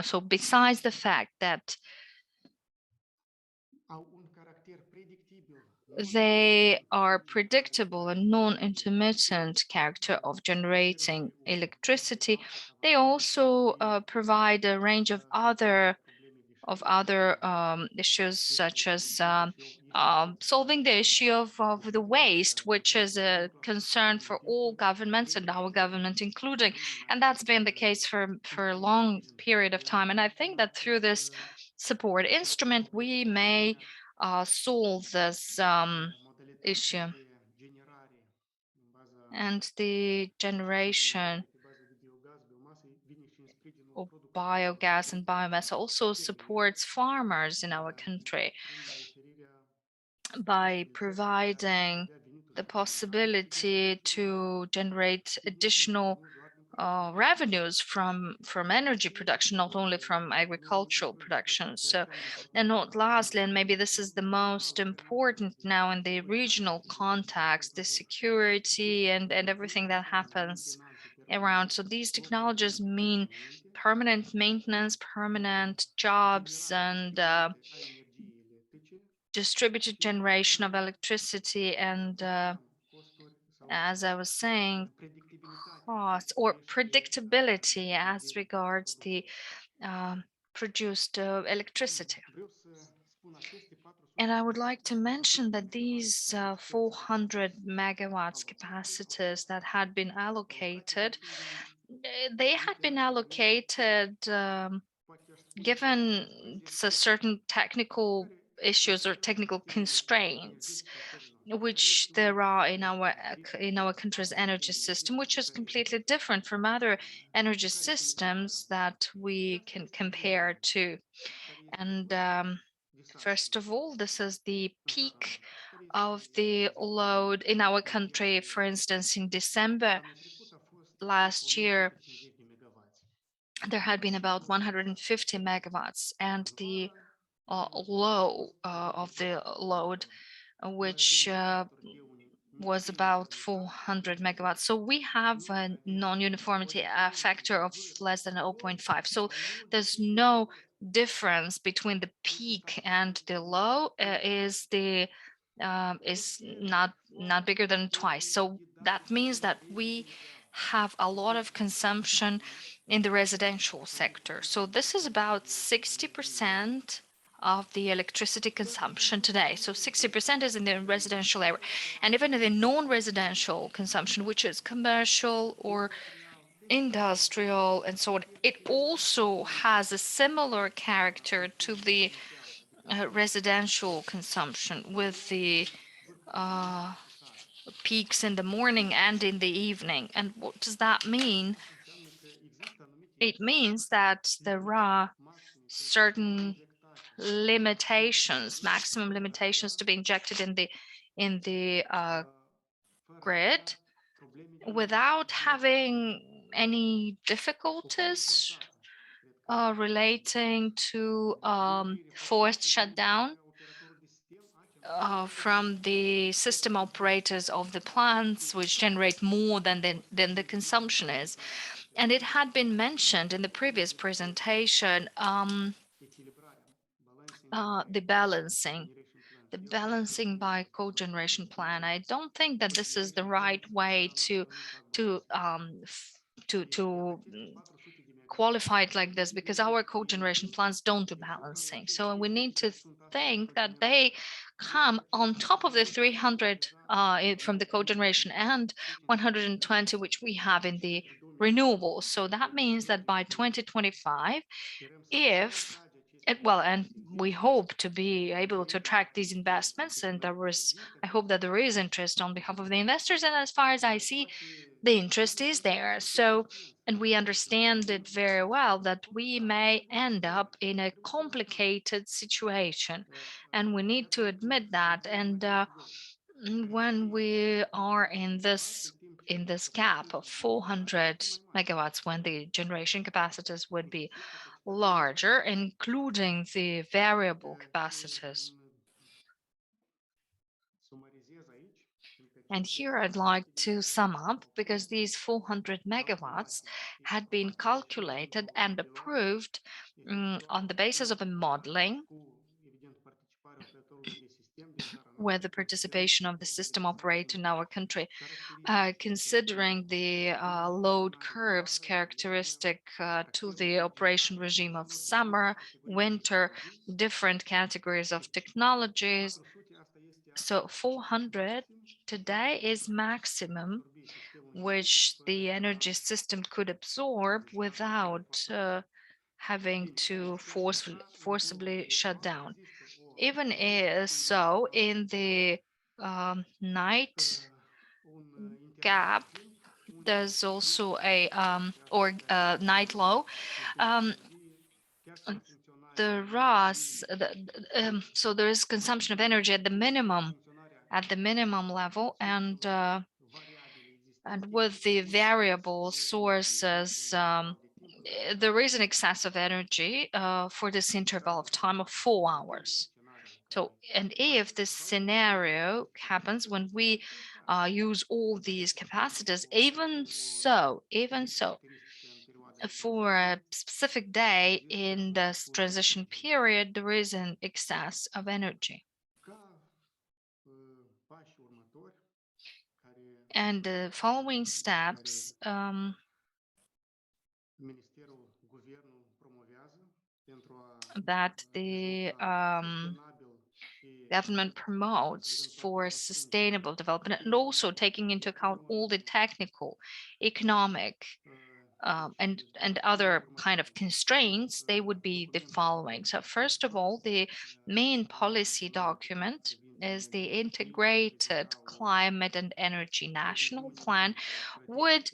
so besides the fact that they are predictable and non-intermittent character of generating electricity, they also provide a range of other issues, such as solving the issue of the waste, which is a concern for all governments and our government including, and that's been the case for a long period of time. And I think that through this support instrument, we may solve this issue. And the generation of biogas and biomass also supports farmers in our country by providing the possibility to generate additional revenues from energy production, not only from agricultural production. So, and not lastly, and maybe this is the most important now in the regional context, the security and everything that happens around. So these technologies mean permanent maintenance, permanent jobs, and distributed generation of electricity, and as I was saying, cost or predictability as regards the produced electricity. And I would like to mention that these 400 megawatts capacities that had been allocated, they had been allocated given certain technical issues or technical constraints which there are in our country's energy system, which is completely different from other energy systems that we can compare to. And First of all, this is the peak of the load in our country. For instance, in December last year, there had been about 150 megawatts, and the low of the load, which was about 400 megawatts. So we have a non-uniformity factor of less than 0.5. So there's no difference between the peak and the low is not bigger than twice. So that means that we have a lot of consumption in the residential sector. So this is about 60% of the electricity consumption today. So 60% is in the residential area. And even in the non-residential consumption, which is commercial or industrial and so on, it also has a similar character to the residential consumption, with the peaks in the morning and in the evening. And what does that mean? It means that there are certain limitations, maximum limitations to be injected in the grid without having any difficulties relating to forced shutdown from the system operators of the plants, which generate more than the consumption is. And it had been mentioned in the previous presentation, the balancing by cogeneration plan. I don't think that this is the right way to qualify it like this, because our cogeneration plants don't do balancing. So we need to think that they come on top of the 300 from the cogeneration and 120 which we have in the renewables. So that means that by 2025, if well, and we hope to be able to attract these investments, and I hope that there is interest on behalf of the investors, and as far as I see, the interest is there. So, and we understand it very well that we may end up in a complicated situation, and we need to admit that. And when we are in this gap of 400 megawatts, when the generation capacities would be larger, including the variable capacities. And here I'd like to sum up, because these 400 megawatts had been calculated and approved on the basis of a modeling where the participation of the system operator in our country, considering the load curves characteristic to the operation regime of summer, winter, different categories of technologies. So 400 today is maximum which the energy system could absorb without having to forcibly shut down. Even so, in the night gap, there's also a night low. The RAS, so there is consumption of energy at the minimum level, and with the variable sources, there is an excess of energy for this interval of time of 4 hours. So, and if this scenario happens when we use all these capacities, even so, for a specific day in this transition period, there is an excess of energy. And the following steps that the government promotes for sustainable development, and also taking into account all the technical, economic, and other kind of constraints, they would be the following. So first of all, the main policy document is the Integrated Climate and Energy National Plan, would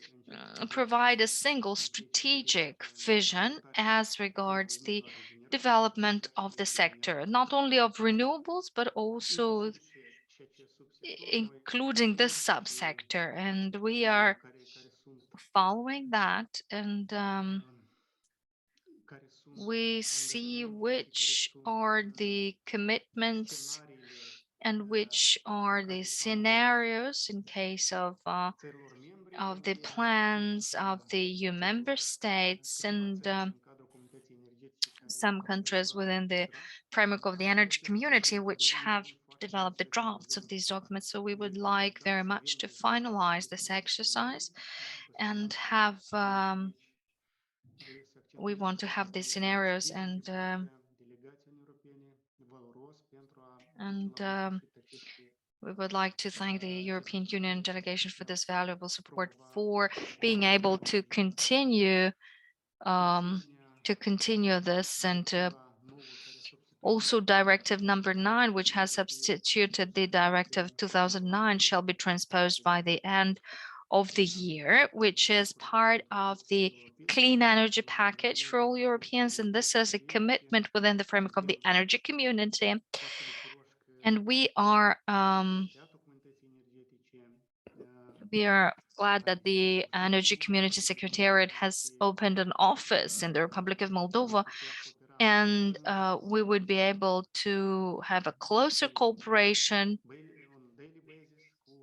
provide a single strategic vision as regards the development of the sector, not only of renewables, but also including this subsector. And we are following that, and we see which are the commitments and which are the scenarios in case of the plans of the EU member states and some countries within the framework of the energy community, which have developed the drafts of these documents. So we would like very much to finalize this exercise and have we want to have these scenarios and we would like to thank the European Union delegation for this valuable support for being able to continue this, and also Directive number 9, which has substituted the Directive 2009, shall be transposed by the end of the year, which is part of the clean energy package for all Europeans. And this is a commitment within the framework of the energy community. And we are glad that the Energy Community Secretariat has opened an office in the Republic of Moldova, and we would be able to have a closer cooperation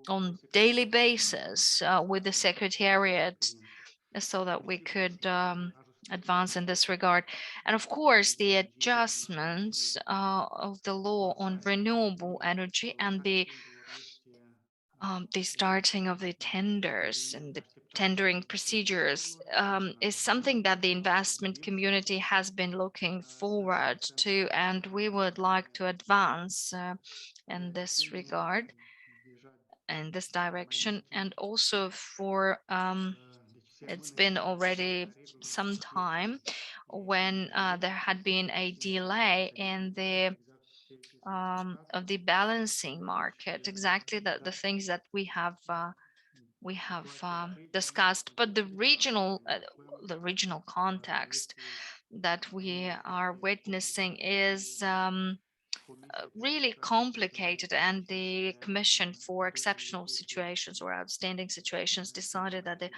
on daily basis with the Secretariat so that we could advance in this regard. And of course, the adjustments of the law on renewable energy and the starting of the tenders and the tendering procedures is something that the investment community has been looking forward to, and we would like to advance in this regard, in this direction. And also for it's been already some time when there had been a delay in the of the balancing market, exactly the things that we have discussed. But the regional context that we are witnessing is really complicated, and the Commission for Exceptional Situations or Outstanding Situations decided that the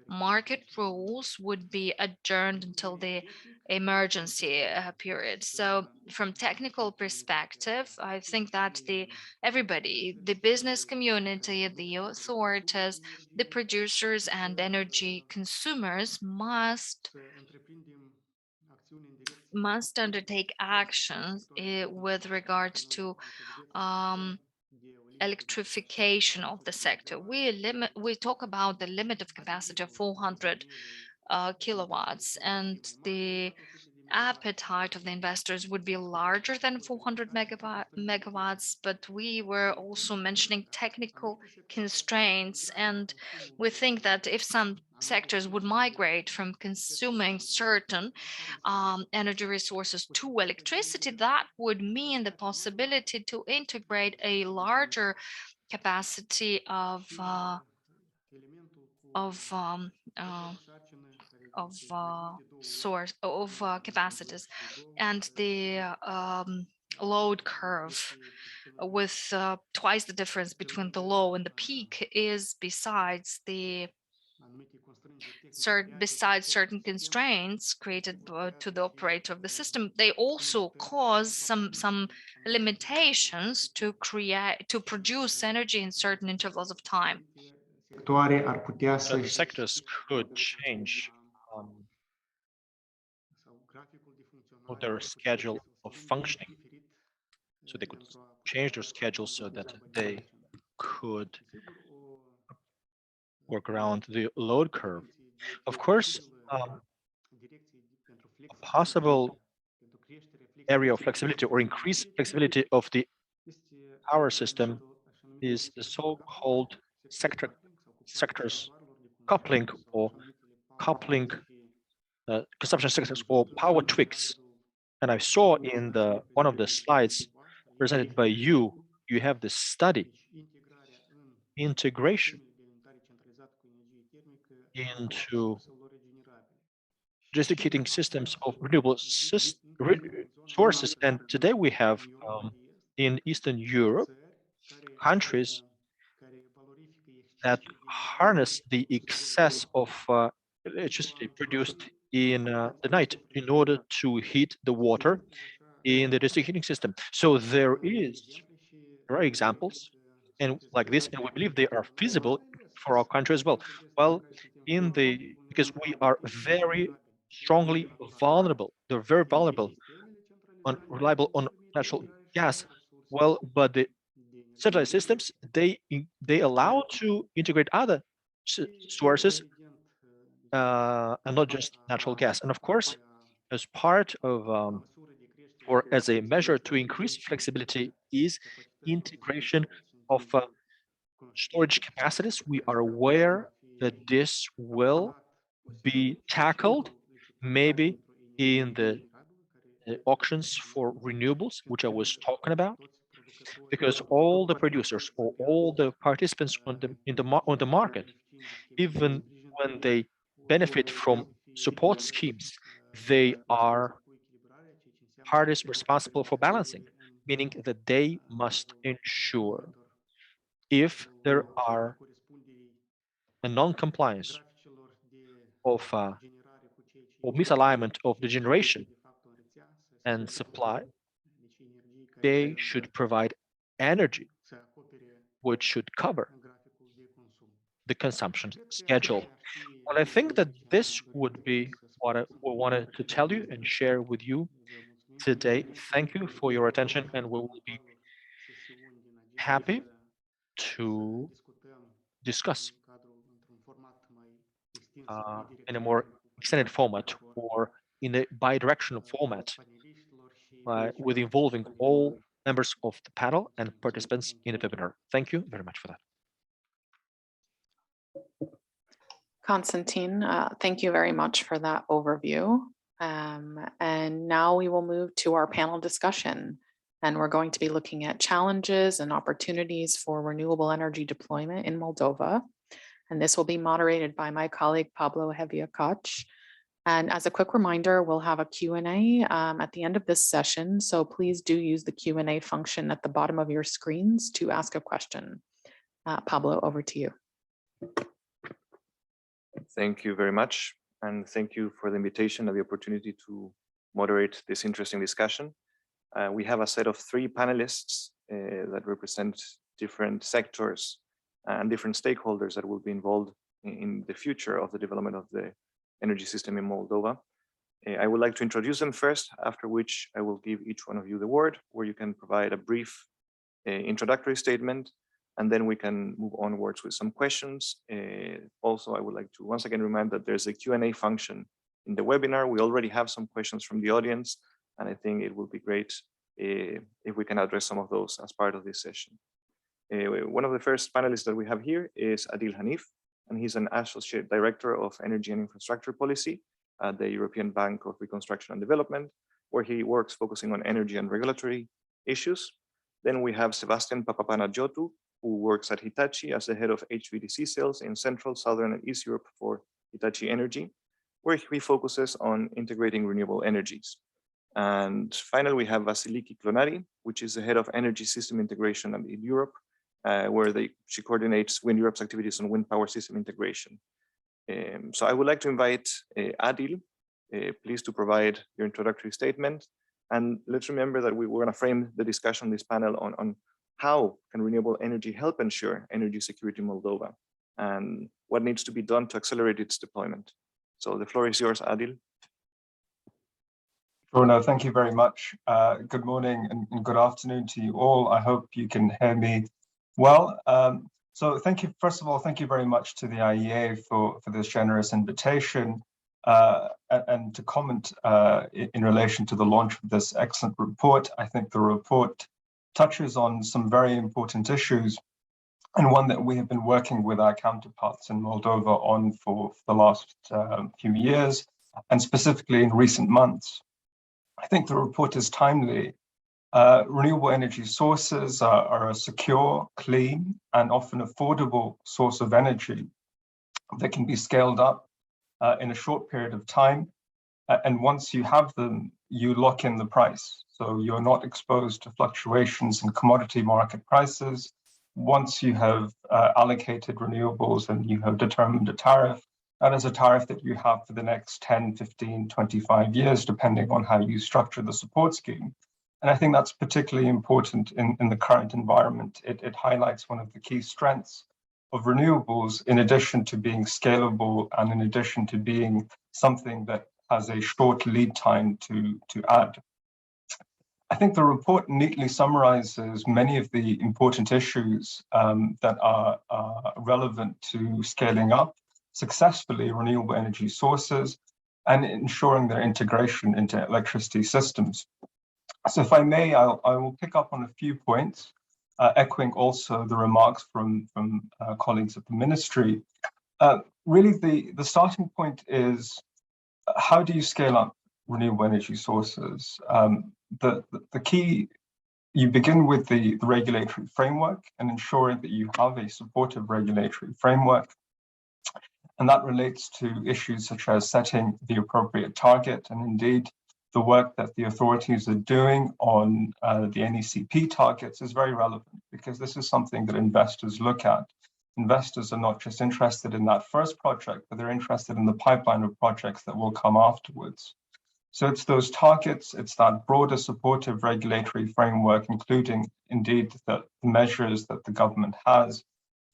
market rules would be adjourned until the emergency period. So from technical perspective, I think that everybody, the business community, the authorities, the producers and energy consumers must undertake actions with regard to electrification of the sector. We talk about the limit of capacity of 400 kilowatts, and the appetite of the investors would be larger than 400 megawatts, but we were also mentioning technical constraints, and we think that if some sectors would migrate from consuming certain energy resources to electricity, that would mean the possibility to integrate a larger capacity of capacities, and the load curve with twice the difference between the low and the peak is besides certain constraints created to the operator of the system, they also cause some limitations to produce energy in certain intervals of time. The sectors could change their schedule of functioning. So they could change their schedule so that they could work around the load curve. Of course, a possible area of flexibility or increased flexibility of the power system is the so-called sectors coupling or coupling consumption sectors or power tweaks. And I saw in one of the slides presented by you, you have this study, integration into district heating systems of renewable sources. And today we have in Eastern Europe countries that harness the excess of electricity produced in the night in order to heat the water in the district heating system. So there are examples and like this, and we believe they are feasible for our country as well. Well, because we are very strongly vulnerable, they're very vulnerable reliable on natural gas. Well, but the centralized systems, they allow to integrate other sources and not just natural gas. And of course, as part of or as a measure to increase flexibility is integration of storage capacities. We are aware that this will be tackled maybe in the auctions for renewables, which I was talking about, because all the producers or all the participants on the market, even when they benefit from support schemes, they are parties responsible for balancing, meaning that they must ensure if there are a non-compliance of or misalignment of the generation and supply, they should provide energy which should cover the consumption schedule. Well, I think that this would be what I wanted to tell you and share with you today. Thank you for your attention, and we will be happy to discuss in a more extended format or in a bi-directional format with involving all members of the panel and participants in the webinar. Thank you very much for that. Konstantin, thank you very much for that overview. And now we will move to our panel discussion. And we're going to be looking at challenges and opportunities for renewable energy deployment in Moldova. And this will be moderated by my colleague, Pablo Heviakoch. And as a quick reminder, we'll have a Q&A at the end of this session. So please do use the Q&A function at the bottom of your screens to ask a question. Pablo, over to you. Thank you very much. And thank you for the invitation and the opportunity to moderate this interesting discussion. We have a set of 3 panelists that represent different sectors and different stakeholders that will be involved in the future of the development of the energy system in Moldova. I would like to introduce them first, after which I will give each one of you the word, where you can provide a brief introductory statement, and then we can move onwards with some questions. Also, I would like to once again remind that there's a Q&A function in the webinar. We already have some questions from the audience, and I think it would be great if we can address some of those as part of this session. One of the first panelists that we have here is Adil Hanif, and he's an Associate Director of Energy and Infrastructure Policy at the European Bank of Reconstruction and Development, where he works focusing on energy and regulatory issues. Then we have Sebastian Papapanagiotou, who works at Hitachi as the head of HVDC sales in Central, Southern, and East Europe for Hitachi Energy, where he focuses on integrating renewable energies. And finally, we have Vasiliki Clonari, which is the head of energy system integration in Europe, where she coordinates Wind Europe's activities on wind power system integration. So I would like to invite Adil, please, to provide your introductory statement. And let's remember that we're going to frame the discussion, this panel, on how can renewable energy help ensure energy security in Moldova, and what needs to be done to accelerate its deployment. So the floor is yours, Adil. Bruno, thank you very much. Good morning and good afternoon to you all. I hope you can hear me well. So thank you, first of all, thank you very much to the IEA for this generous invitation and to comment in relation to the launch of this excellent report. I think the report touches on some very important issues, and one that we have been working with our counterparts in Moldova on for the last few years, and specifically in recent months. I think the report is timely. Renewable energy sources are a secure, clean, and often affordable source of energy that can be scaled up in a short period of time And once you have them, you lock in the price. So you're not exposed to fluctuations in commodity market prices. Once you have allocated renewables and you have determined a tariff, that is a tariff that you have for the next 10, 15, 25 years, depending on how you structure the support scheme. And I think that's particularly important in the current environment. It highlights one of the key strengths of renewables, in addition to being scalable and in addition to being something that has a short lead time to add. I think the report neatly summarizes many of the important issues that are relevant to scaling up successfully renewable energy sources and ensuring their integration into electricity systems. So if I may, I will pick up on a few points, echoing also the remarks from colleagues at the ministry. Really, the starting point is, how do you scale up renewable energy sources? The key, you begin with the regulatory framework and ensuring that you have a supportive regulatory framework. And that relates to issues such as setting the appropriate target, and indeed the work that the authorities are doing on the NECP targets is very relevant, because this is something that investors look at. Investors are not just interested in that first project, but they're interested in the pipeline of projects that will come afterwards. So it's those targets, it's that broader supportive regulatory framework, including indeed the measures that the government has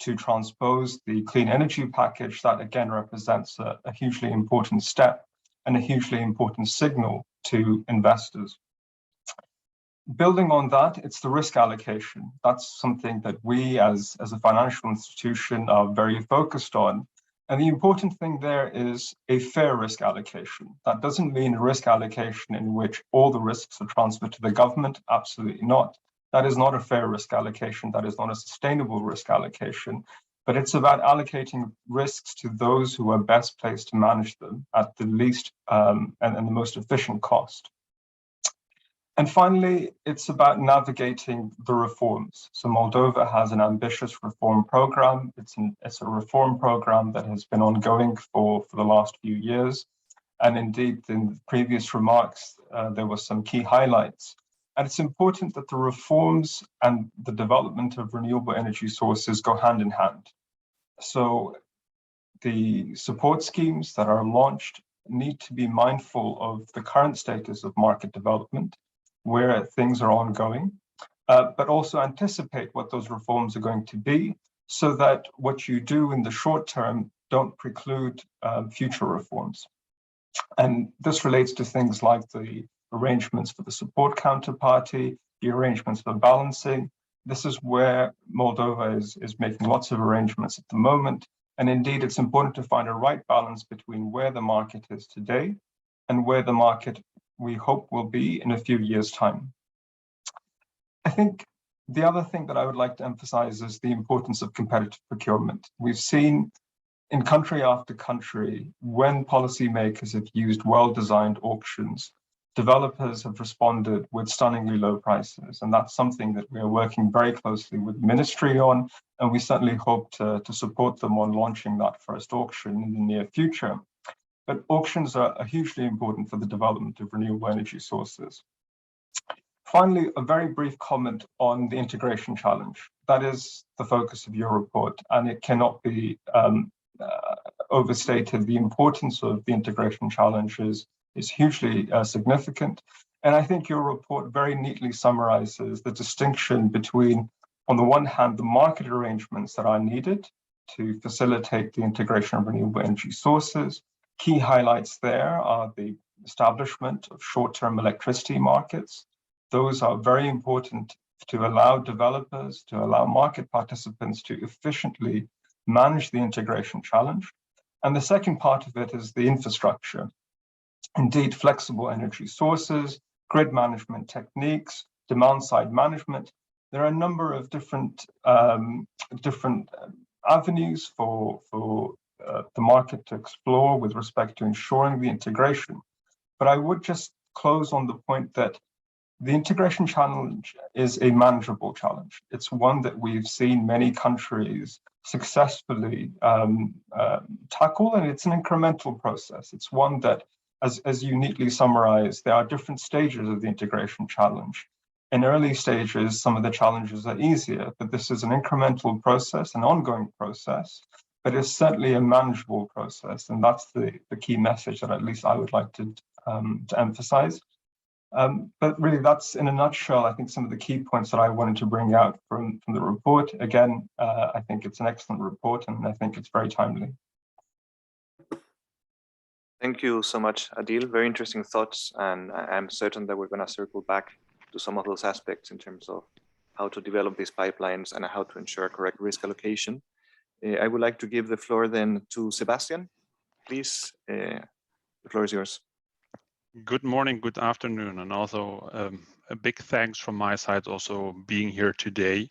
to transpose the clean energy package, that again represents a hugely important step and a hugely important signal to investors. Building on that, it's the risk allocation. That's something that we as a financial institution are very focused on. And the important thing there is a fair risk allocation. That doesn't mean a risk allocation in which all the risks are transferred to the government. Absolutely not. That is not a fair risk allocation. That is not a sustainable risk allocation. But it's about allocating risks to those who are best placed to manage them at the least and the most efficient cost. And finally, it's about navigating the reforms. So Moldova has an ambitious reform program. It's a reform program that has been ongoing for the last few years. And indeed, in the previous remarks, there were some key highlights. And it's important that the reforms and the development of renewable energy sources go hand in hand. So the support schemes that are launched need to be mindful of the current status of market development, where things are ongoing, but also anticipate what those reforms are going to be, so that what you do in the short term don't preclude future reforms. And this relates to things like the arrangements for the support counterparty, the arrangements for balancing. This is where Moldova is making lots of arrangements at the moment. And indeed, it's important to find a right balance between where the market is today and where the market we hope will be in a few years' time. I think the other thing that I would like to emphasize is the importance of competitive procurement. We've seen in country after country, when policymakers have used well-designed auctions, developers have responded with stunningly low prices. And that's something that we are working very closely with the ministry on, and we certainly hope to support them on launching that first auction in the near future. But auctions are hugely important for the development of renewable energy sources. Finally, a very brief comment on the integration challenge. That is the focus of your report, and it cannot be overstated. The importance of the integration challenge is hugely significant. And I think your report very neatly summarizes the distinction between, on the one hand, the market arrangements that are needed to facilitate the integration of renewable energy sources. Key highlights there are the establishment of short-term electricity markets. Those are very important to allow developers, to allow market participants to efficiently manage the integration challenge. And the second part of it is the infrastructure. Indeed, flexible energy sources, grid management techniques, demand-side management. There are a number of different avenues for the market to explore with respect to ensuring the integration. But I would just close on the point that the integration challenge is a manageable challenge. It's one that we've seen many countries successfully tackle, and it's an incremental process. It's one that as you neatly summarized, there are different stages of the integration challenge. In early stages, some of the challenges are easier, but this is an incremental process, an ongoing process, but it's certainly a manageable process. And that's the key message that at least I would like to emphasize. But really, that's in a nutshell, I think, some of the key points that I wanted to bring out from the report. Again, I think it's an excellent report, and I think it's very timely. Thank you so much, Adil. Very interesting thoughts, and I'm certain that we're going to circle back to some of those aspects in terms of how to develop these pipelines and how to ensure correct risk allocation. I would like to give the floor then to Sebastian. Please, the floor is yours. Good morning, good afternoon, and also a big thanks from my side also being here today.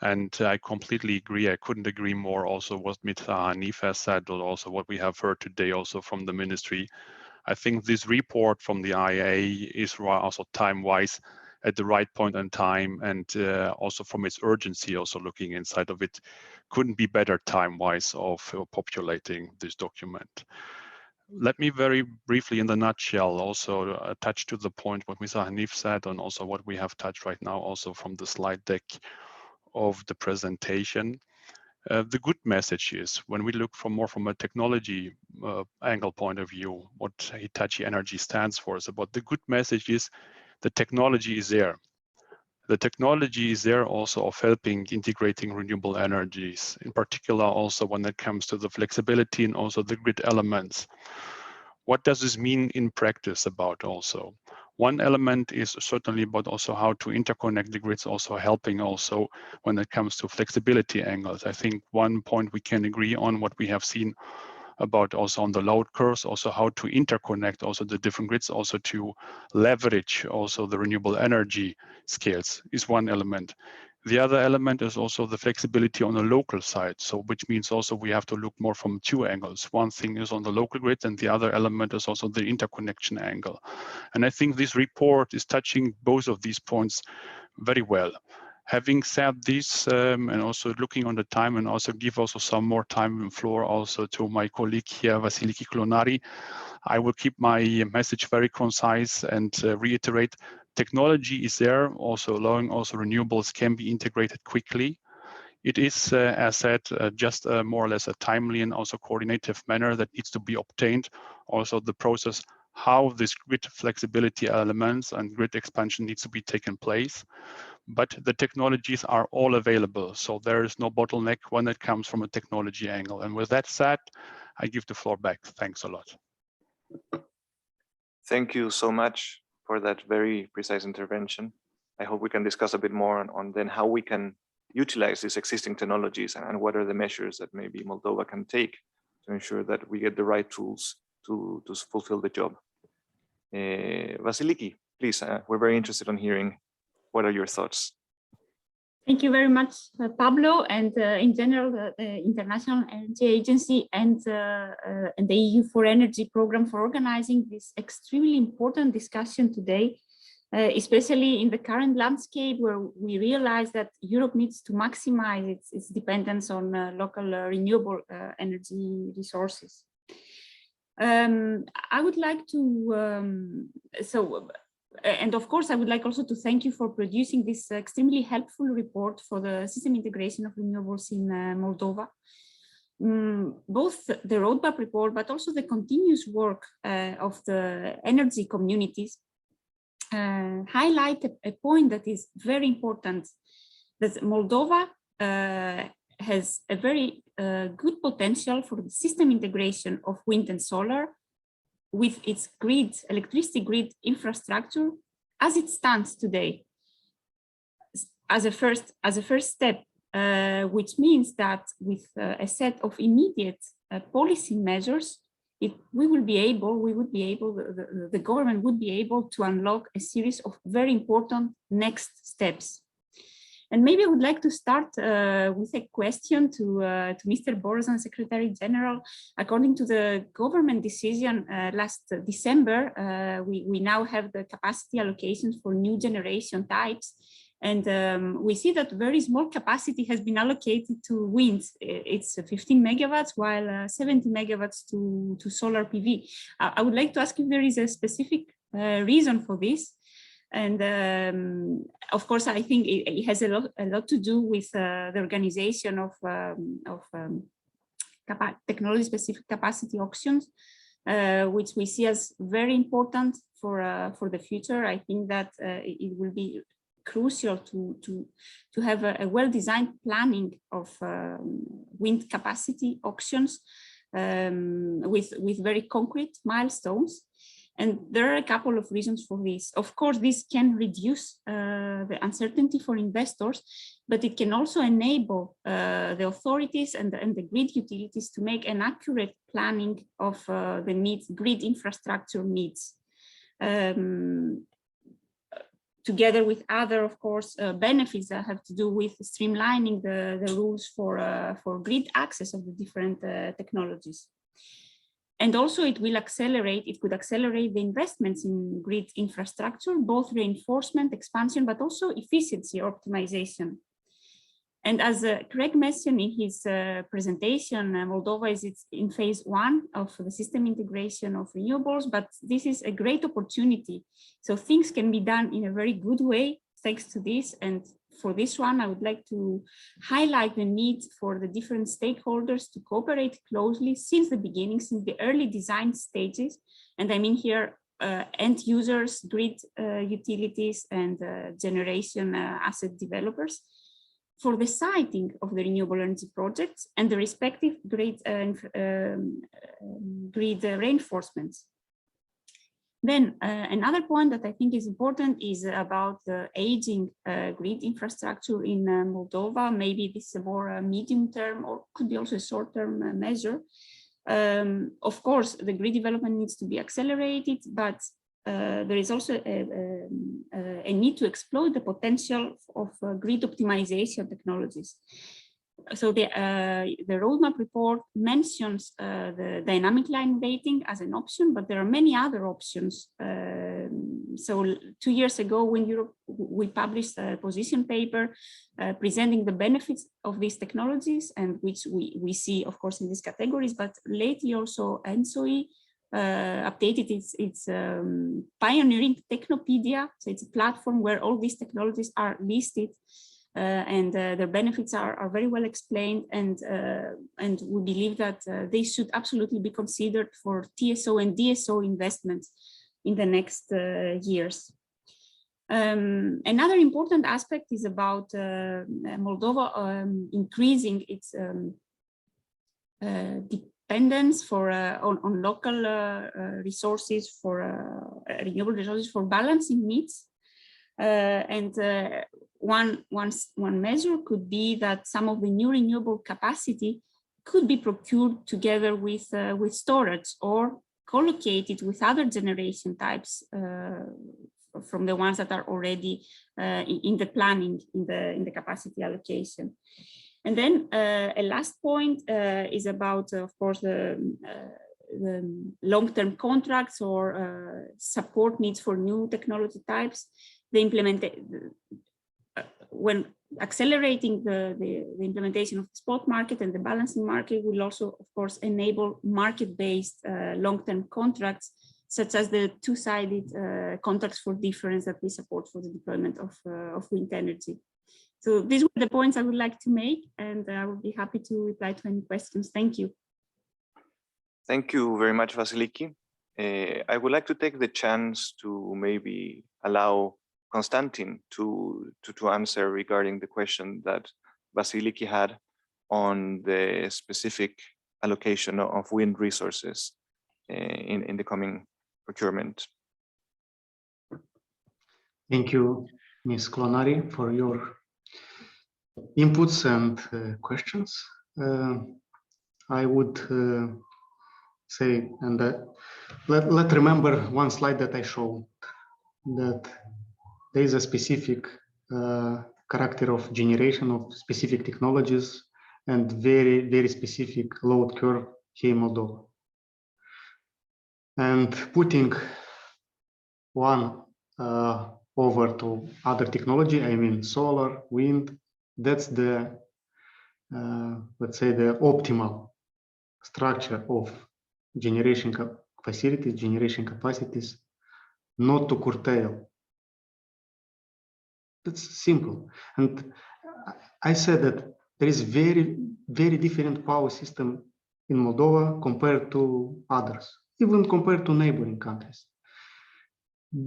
And I completely agree. I couldn't agree more also what Mr. Hanif has said, but also what we have heard today also from the ministry. I think this report from the IEA is also time-wise at the right point in time, and also from its urgency, also looking inside of it, couldn't be better time-wise of populating this document. Let me very briefly, in the nutshell, also touch to the point what Mr. Hanif said, and also what we have touched right now, also from the slide deck of the presentation. The good message is when we look more from a technology angle point of view, what Hitachi Energy stands for is about the good message is the technology is there. The technology is there also of helping integrating renewable energies, in particular also when it comes to the flexibility and also the grid elements. What does this mean in practice about also? One element is certainly about also how to interconnect the grids, also helping also when it comes to flexibility angles. I think one point we can agree on what we have seen about also on the load curves, also how to interconnect also the different grids, also to leverage also the renewable energy scales is one element. The other element is also the flexibility on the local side. So which means also we have to look more from two angles. One thing is on the local grid and the other element is also the interconnection angle. And I think this report is touching both of these points very well. Having said this, and also looking on the time and also give also some more time and floor also to my colleague here, Vasiliki Klonari, I will keep my message very concise and reiterate technology is there, also allowing also renewables can be integrated quickly. It is, as said, just more or less a timely and also coordinative manner that needs to be obtained. Also the process, how this grid flexibility elements and grid expansion needs to be taken place. But the technologies are all available. So there is no bottleneck when it comes from a technology angle. And with that said, I give the floor back. Thanks a lot. Thank you so much for that very precise intervention. I hope we can discuss a bit more on then how we can utilize these existing technologies and what are the measures that maybe Moldova can take to ensure that we get the right tools to fulfill the job. Vasiliki, please, we're very interested in hearing what are your thoughts. Thank you very much, Pablo, and in general, the International Energy Agency and the EU for Energy program for organizing this extremely important discussion today, especially in the current landscape where we realize that Europe needs to maximize its dependence on local renewable energy resources. I would like to, and of course, I would like also to thank you for producing this extremely helpful report for the system integration of renewables in Moldova. Both the roadmap report, but also the continuous work of the energy communities highlight a point that is very important, that Moldova has a very good potential for the system integration of wind and solar with its grid, electricity grid infrastructure as it stands today, as a first step, which means that with a set of immediate policy measures, the government would be able to unlock a series of very important next steps. And maybe I would like to start with a question to Mr. Borzan, Secretary General. According to the government decision last December, we now have the capacity allocations for new generation types. And we see that very small capacity has been allocated to wind. It's 15 megawatts, while 70 megawatts to solar PV. I would like to ask if there is a specific reason for this. And of course, I think it has a lot to do with the organization of technology-specific capacity auctions, which we see as very important for the future. I think that it will be crucial to have a well-designed planning of wind capacity auctions with very concrete milestones. And there are a couple of reasons for this. Of course, this can reduce the uncertainty for investors, but it can also enable the authorities and the grid utilities to make an accurate planning of the needs, grid infrastructure needs. Together with other, of course, benefits that have to do with streamlining the rules for grid access of the different technologies. And also it could accelerate the investments in grid infrastructure, both reinforcement, expansion, but also efficiency optimization. And as Craig mentioned in his presentation, Moldova is in phase 1 of the system integration of renewables, but this is a great opportunity. So things can be done in a very good way thanks to this. And for this one, I would like to highlight the need for the different stakeholders to cooperate closely since the beginning, since the early design stages. And I mean here, end users, grid utilities, and generation asset developers for the siting of the renewable energy projects and the respective grid reinforcements. Then another point that I think is important is about the aging grid infrastructure in Moldova. Maybe this is a more medium term or could be also a short term measure. Of course, the grid development needs to be accelerated, but there is also a need to exploit the potential of grid optimization technologies. So the roadmap report mentions the dynamic line rating as an option, but there are many other options. So 2 years ago, when we published a position paper presenting the benefits of these technologies, and which we see, of course, in these categories, but lately also ENSOI updated its pioneering Technopedia. So it's a platform where all these technologies are listed. And their benefits are very well explained, and we believe that they should absolutely be considered for TSO and DSO investments in the next years. Another important aspect is about Moldova increasing its dependence on local resources for renewable resources for balancing needs. One measure could be that some of the new renewable capacity could be procured together with storage or co-located with other generation types from the ones that are already in the planning, in the capacity allocation. And then a last point is about, of course, the long-term contracts or support needs for new technology types. When accelerating the implementation of the spot market and the balancing market will also, of course, enable market-based long-term contracts, such as the two-sided contracts for difference that we support for the deployment of wind energy. So these were the points I would like to make, and I would be happy to reply to any questions. Thank you. Thank you very much, Vasiliki. I would like to take the chance to maybe allow Konstantin to answer regarding the question that Vasiliki had on the specific allocation of wind resources in the coming procurement. Thank you, Ms. Clonari, for your inputs and questions. I would say, and let's remember one slide that I showed, that there is a specific character of generation of specific technologies and very, very specific load curve here in Moldova. And putting one over to other technology, I mean solar, wind. That's the, let's say, the optimal structure of generation facilities, generation capacities, not to curtail. That's simple. And I said that there is very, very different power system in Moldova compared to others, even compared to neighboring countries.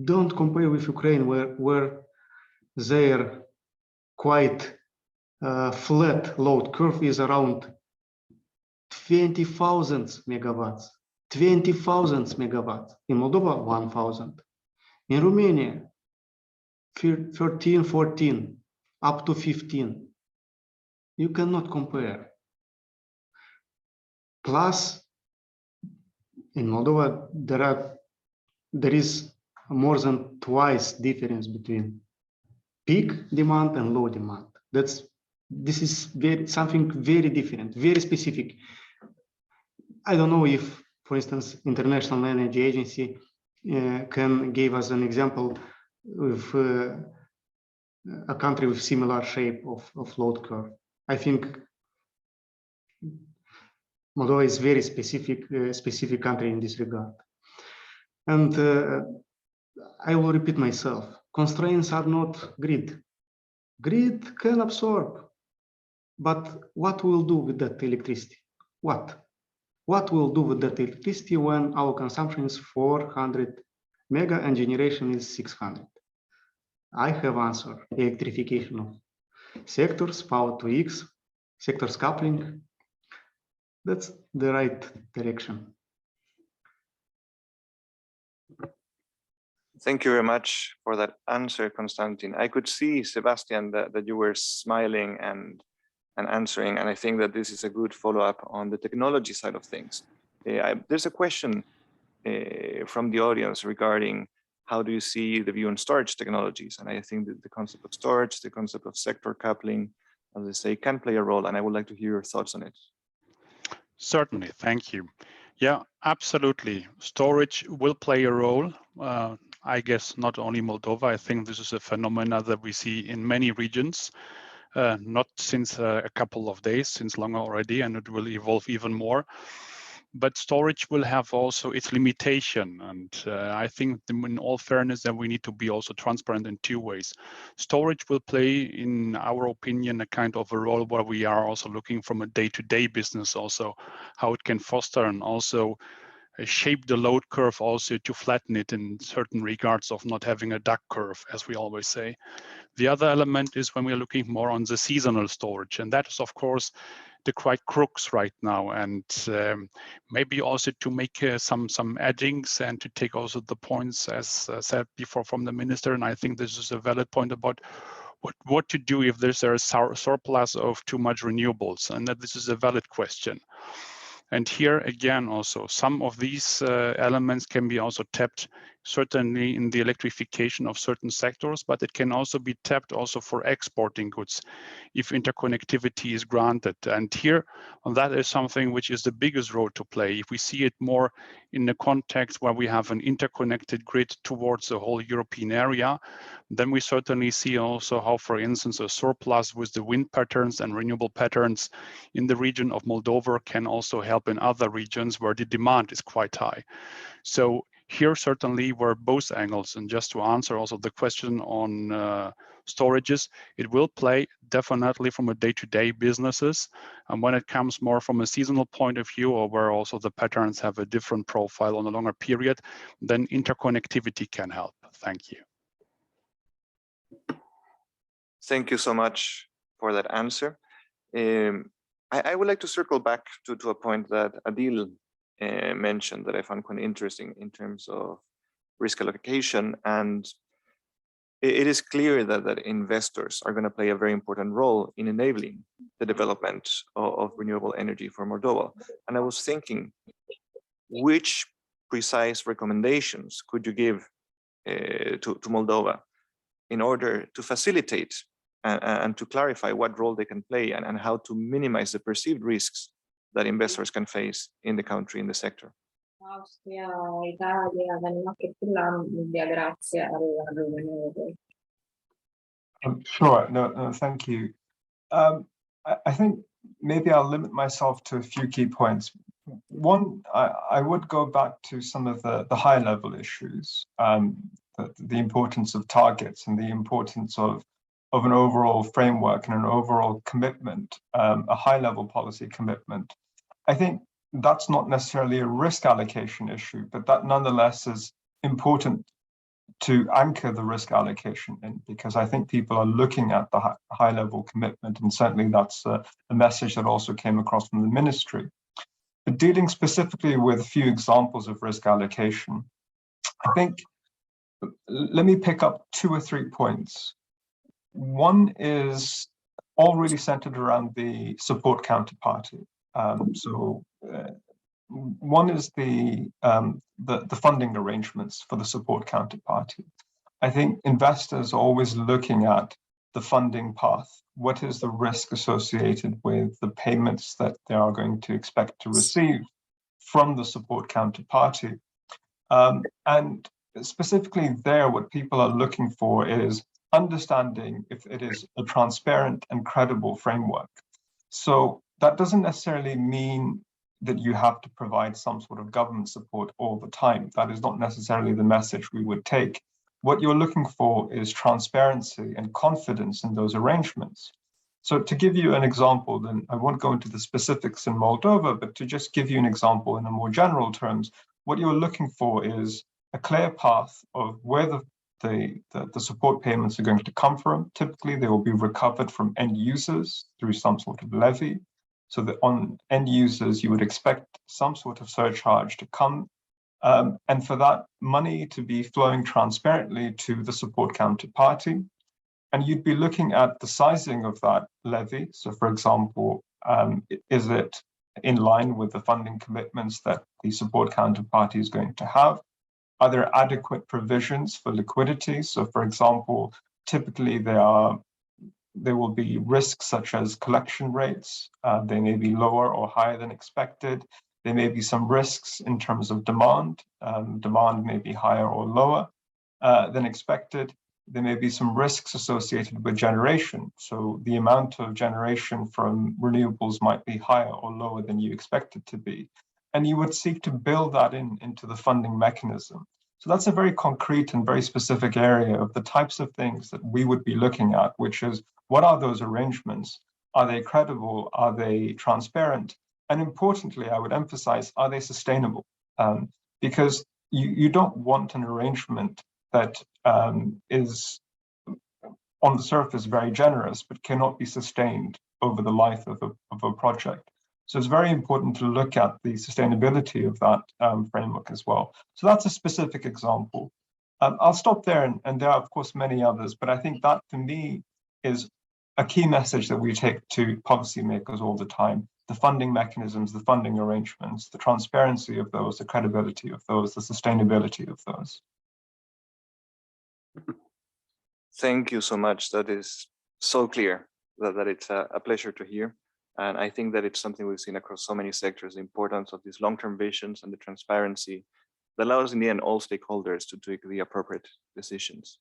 Don't compare with Ukraine, where their quite flat load curve is around 20,000 megawatts. 20,000 megawatts. In Moldova, 1,000. In Romania, 13, 14, up to 15. You cannot compare. Plus, in Moldova, there is more than twice difference between peak demand and low demand. This is something very different, very specific. I don't know if, for instance, International Energy Agency can give us an example with a country with similar shape of load curve. I think Moldova is very specific country in this regard. And I will repeat myself, constraints are not grid. Grid can absorb, but what will do with that electricity? What will do with that electricity when our consumption is 400 mega and generation is 600? I have answered: electrification of sectors, power to X, sectors coupling. That's the right direction. Thank you very much for that answer, Konstantin. I could see, Sebastian, that you were smiling and answering, and I think that this is a good follow-up on the technology side of things. There's a question from the audience regarding how do you see the view on storage technologies? And I think that the concept of storage, the concept of sector coupling, as I say, can play a role, and I would like to hear your thoughts on it. Certainly, thank you. Yeah, absolutely. Storage will play a role. I guess not only Moldova. I think this is a phenomena that we see in many regions, not since a couple of days, since longer already, and it will evolve even more. But storage will have also its limitation. And I think in all fairness that we need to be also transparent in two ways. Storage will play, in our opinion, a kind of a role where we are also looking from a day-to-day business also, how it can foster and also shape the load curve also to flatten it in certain regards of not having a duck curve, as we always say. The other element is when we're looking more on the seasonal storage, and that is, of course, the quite crux right now, and maybe also to make some addings and to take also the points as said before from the minister. And I think this is a valid point about what to do if there's a surplus of too much renewables, and that this is a valid question. And here again, also some of these elements can be also tapped certainly in the electrification of certain sectors, but it can also be tapped also for exporting goods if interconnectivity is granted. And here, that is something which is the biggest role to play. If we see it more in the context where we have an interconnected grid towards the whole European area, then we certainly see also how, for instance, a surplus with the wind patterns and renewable patterns in the region of Moldova can also help in other regions where the demand is quite high. So here certainly were both angles. And just to answer also the question on storages, it will play definitely from a day-to-day businesses. And when it comes more from a seasonal point of view, or where also the patterns have a different profile on a longer period, then interconnectivity can help. Thank you. Thank you so much for that answer. I would like to circle back to a point that Adil mentioned that I found quite interesting in terms of risk allocation. And it is clear that investors are going to play a very important role in enabling the development of renewable energy for Moldova. And I was thinking, which precise recommendations could you give to Moldova in order to facilitate and to clarify what role they can play and how to minimize the perceived risks that investors can face in the country, in the sector? Austria, Italia, Danimarca e Finlandia grazie al Renewable. Sure, no, thank you. I think maybe I'll limit myself to a few key points. One, I would go back to some of the high level issues, the importance of targets and the importance of an overall framework and an overall commitment, a high level policy commitment. I think that's not necessarily a risk allocation issue, but that nonetheless is important to anchor the risk allocation in, because I think people are looking at the high level commitment, and certainly that's a message that also came across from the ministry. But dealing specifically with a few examples of risk allocation, I think, let me pick up 2 or 3 points. One is all really centered around the support counterparty. One is the funding arrangements for the support counterparty. I think investors are always looking at the funding path. What is the risk associated with the payments that they are going to expect to receive from the support counterparty? And specifically there, what people are looking for is understanding if it is a transparent and credible framework. So that doesn't necessarily mean that you have to provide some sort of government support all the time. That is not necessarily the message we would take. What you're looking for is transparency and confidence in those arrangements. So to give you an example, then I won't go into the specifics in Moldova, but to just give you an example in a more general terms, what you're looking for is a clear path of where the support payments are going to come from. Typically, they will be recovered from end users through some sort of levy. So that on end users, you would expect some sort of surcharge to come, and for that money to be flowing transparently to the support counterparty. And you'd be looking at the sizing of that levy. So for example, is it in line with the funding commitments that the support counterparty is going to have? Are there adequate provisions for liquidity? So for example, typically there will be risks such as collection rates. They may be lower or higher than expected. There may be some risks in terms of demand. Demand may be higher or lower than expected. There may be some risks associated with generation. So the amount of generation from renewables might be higher or lower than you expect it to be. And you would seek to build that into the funding mechanism. So that's a very concrete and very specific area of the types of things that we would be looking at, which is, what are those arrangements? Are they credible? Are they transparent? And importantly, I would emphasize, are they sustainable? Because you don't want an arrangement that is on the surface very generous, but cannot be sustained over the life of a project. So it's very important to look at the sustainability of that framework as well. So that's a specific example. I'll stop there, and there are, of course, many others, but I think that, to me, is a key message that we take to policymakers all the time: the funding mechanisms, the funding arrangements, the transparency of those, the credibility of those, the sustainability of those. Thank you so much. That is so clear that it's a pleasure to hear. And I think that it's something we've seen across so many sectors, the importance of these long-term visions and the transparency that allows, in the end, all stakeholders to take the appropriate decisions.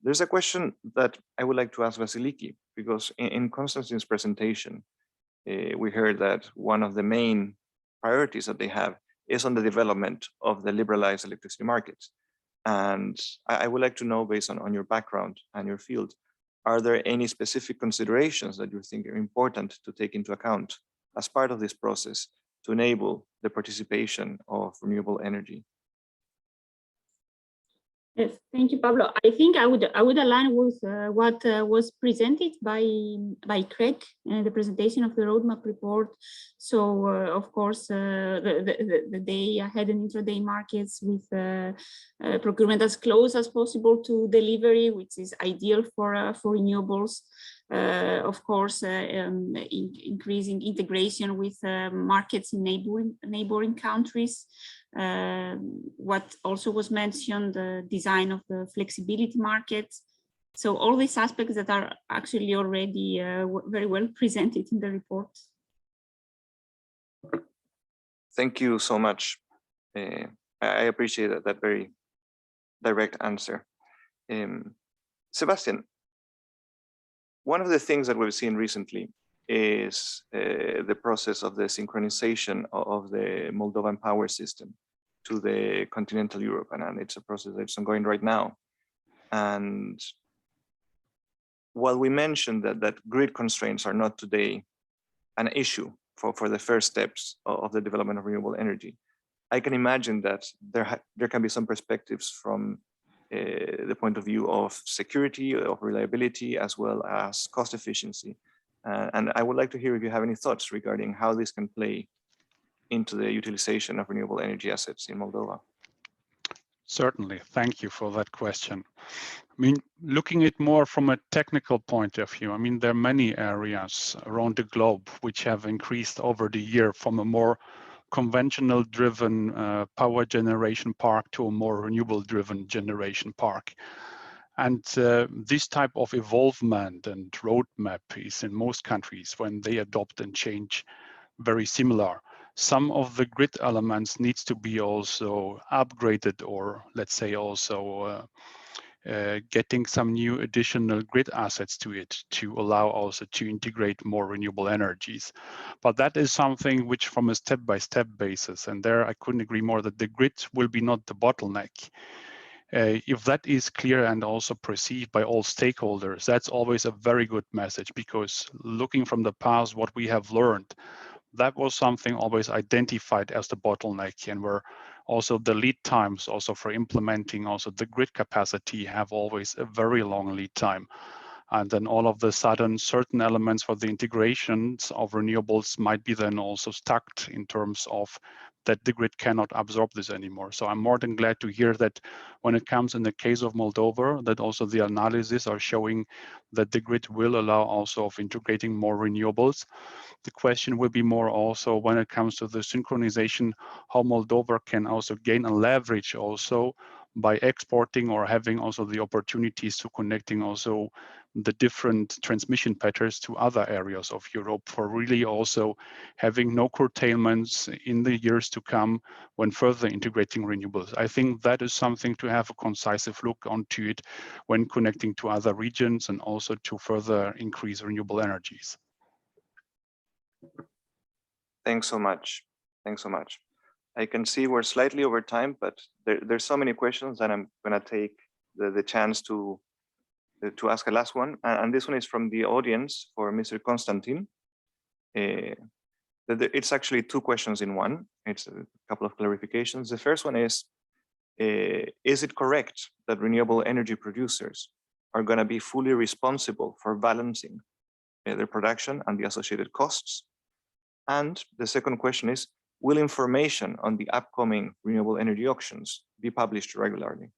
There's a question that I would like to ask Vasiliki, because in Konstantin's presentation, we heard that one of the main priorities that they have is on the development of the liberalized electricity markets. And I would like to know, based on your background and your field, are there any specific considerations that you think are important to take into account as part of this process to enable the participation of renewable energy? Yes, thank you, Pablo. I think I would align with what was presented by Craig in the presentation of the roadmap report. So, of course, the day ahead and intraday markets with procurement as close as possible to delivery, which is ideal for renewables. Of course, increasing integration with markets in neighboring countries. What also was mentioned, the design of the flexibility markets. So all these aspects that are actually already very well presented in the report. Thank you so much. I appreciate that very direct answer. Sebastian, one of the things that we've seen recently is the process of the synchronization of the Moldovan power system to the continental Europe, and it's a process that's ongoing right now. And while we mentioned that grid constraints are not today an issue for the first steps of the development of renewable energy, I can imagine that there can be some perspectives from the point of view of security, of reliability, as well as cost efficiency. And I would like to hear if you have any thoughts regarding how this can play into the utilization of renewable energy assets in Moldova. Certainly, thank you for that question. I mean, looking at more from a technical point of view, I mean, there are many areas around the globe which have increased over the year from a more conventional driven power generation park to a more renewable driven generation park. And this type of evolvement and roadmap is in most countries when they adopt and change very similar. Some of the grid elements needs to be also upgraded, or let's say also getting some new additional grid assets to it to allow also to integrate more renewable energies. But that is something which from a step-by-step basis, and there I couldn't agree more that the grid will be not the bottleneck. If that is clear and also perceived by all stakeholders, that's always a very good message, because looking from the past, what we have learned, that was something always identified as the bottleneck, and where also the lead times also for implementing also the grid capacity have always a very long lead time. And then all of the sudden, certain elements for the integrations of renewables might be then also stuck in terms of that the grid cannot absorb this anymore. So I'm more than glad to hear that when it comes in the case of Moldova, that also the analysis are showing that the grid will allow also of integrating more renewables. The question will be more also when it comes to the synchronization, how Moldova can also gain a leverage also by exporting or having also the opportunities to connecting also the different transmission patterns to other areas of Europe, for really also having no curtailments in the years to come when further integrating renewables. I think that is something to have a concise look onto it when connecting to other regions and also to further increase renewable energies. Thanks so much. Thanks so much. I can see we're slightly over time, but there's so many questions that I'm going to take the chance to ask a last one. And this one is from the audience for Mr. Konstantin. It's actually two questions in one. It's a couple of clarifications. The first one is it correct that renewable energy producers are going to be fully responsible for balancing their production and the associated costs? And the second question is, will information on the upcoming renewable energy auctions be published regularly?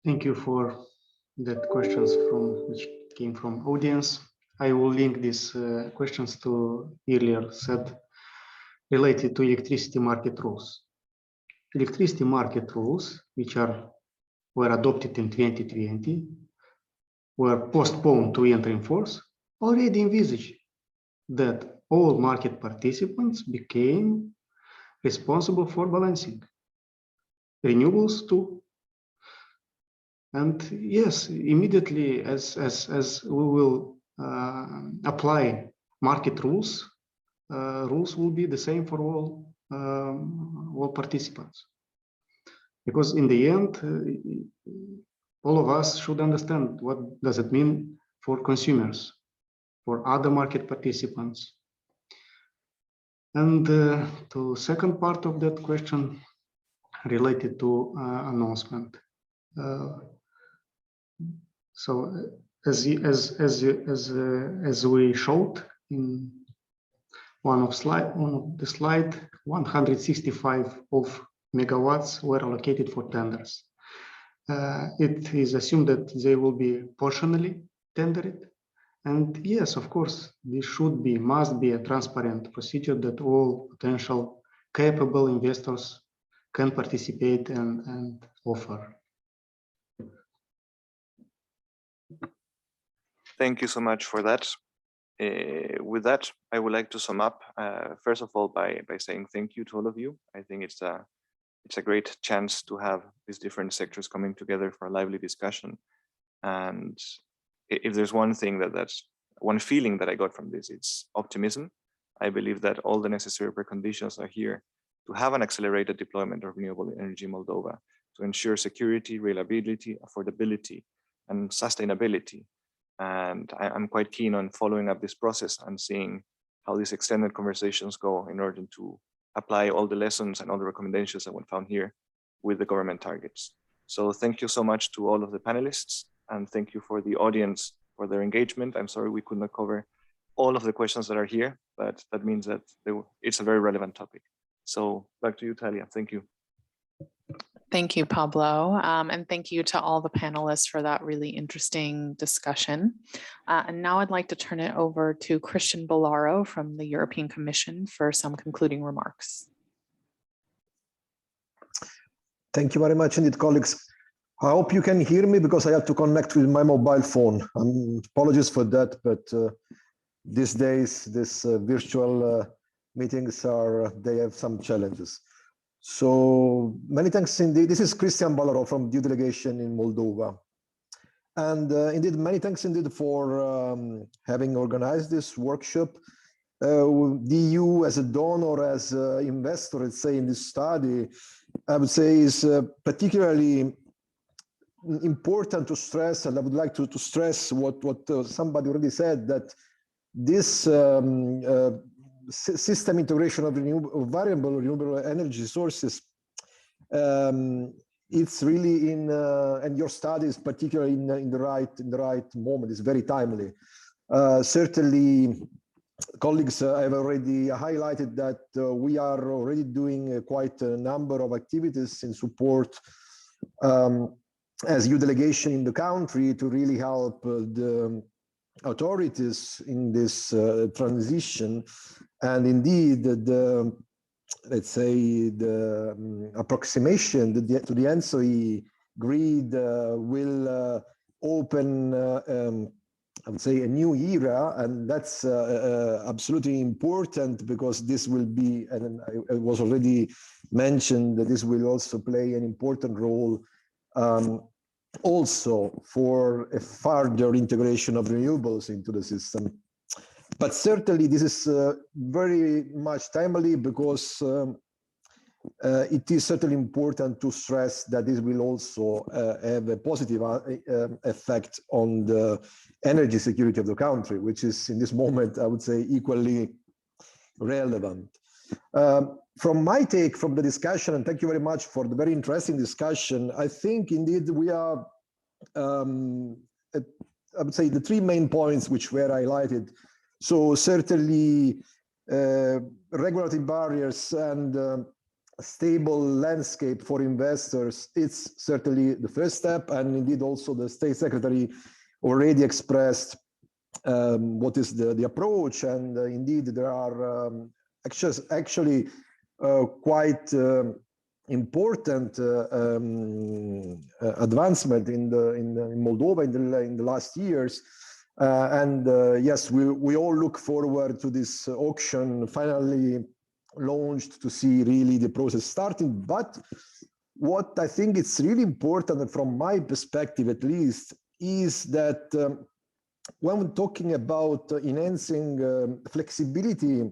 Thank you for that questions which came from audience. I will link these questions to earlier said related to electricity market rules. Electricity market rules, which were adopted in 2020, were postponed to enter in force, already envisage that all market participants became responsible for balancing renewables too. And yes, immediately as we will apply market rules, rules will be the same for all participants. Because in the end, all of us should understand what does it mean for consumers, for other market participants. And to second part of that question related to announcement. So as we showed in one of the slide, 165 of megawatts were allocated for tenders. It is assumed that they will be portionally tendered. And yes, of course, this must be a transparent procedure that all potential capable investors can participate and offer. Thank you so much for that. with that, I would like to sum up, first of all, by saying thank you to all of you. I think it's a great chance to have these different sectors coming together for a lively discussion. And if there's one thing that's one feeling that I got from this, it's optimism. I believe that all the necessary preconditions are here to have an accelerated deployment of renewable energy in Moldova, to ensure security, reliability, affordability, and sustainability. And I'm quite keen on following up this process and seeing how these extended conversations go in order to apply all the lessons and all the recommendations that were found here with the government targets. So thank you so much to all of the panelists, and thank you for the audience for their engagement. I'm sorry we could not cover all of the questions that are here, but that means that it's a very relevant topic. So back to you, Talia. Thank you. Thank you, Pablo. And thank you to all the panelists for that really interesting discussion. And now I'd like to turn it over to Christian Bolaro from the European Commission for some concluding remarks. Thank you very much indeed, colleagues. I hope you can hear me because I have to connect with my mobile phone. Apologies for that, but these days, this virtual meetings they have some challenges. So many thanks indeed. This is Christian Bolaro from the delegation in Moldova. And indeed, many thanks indeed for having organized this workshop. The EU as a donor, as an investor, let's say, in this study, I would say is particularly important to stress, and I would like to stress what somebody already said, that this system integration of variable renewable energy sources, it's really in and your study is particularly in the right moment. It's very timely. Certainly, colleagues have already highlighted that we are already doing quite a number of activities in support as EU delegation in the country to really help the authorities in this transition. And indeed, let's say the approximation to the ENSOE grid will open, I would say, a new era, and that's absolutely important because this will be, and it was already mentioned, that this will also play an important role also for a further integration of renewables into the system. But certainly this is very much timely because it is certainly important to stress that this will also have a positive effect on the energy security of the country, which is in this moment, I would say, equally relevant. From my take from the discussion, and thank you very much for the very interesting discussion, I think indeed we are, I would say, the three main points which were highlighted. So certainly regulatory barriers and stable landscape for investors, it's certainly the first step. And indeed also the State Secretary already expressed what is the approach. And indeed there are actually quite important advancement in Moldova in the last years. Yes, we all look forward to this auction finally launched to see really the process starting. But what I think it's really important from my perspective at least is that when we're talking about enhancing flexibility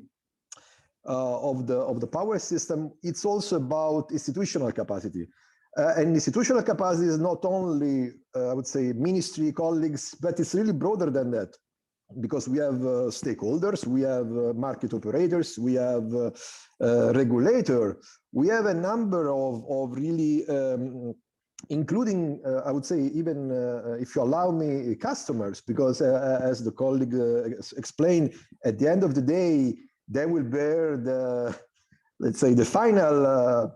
of the power system, it's also about institutional capacity. And institutional capacity is not only, I would say, ministry colleagues, but it's really broader than that, because we have stakeholders, we have market operators, we have regulator, we have a number of really, including, I would say, even if you allow me, customers, because as the colleague explained, at the end of the day, they will bear the, let's say, the final,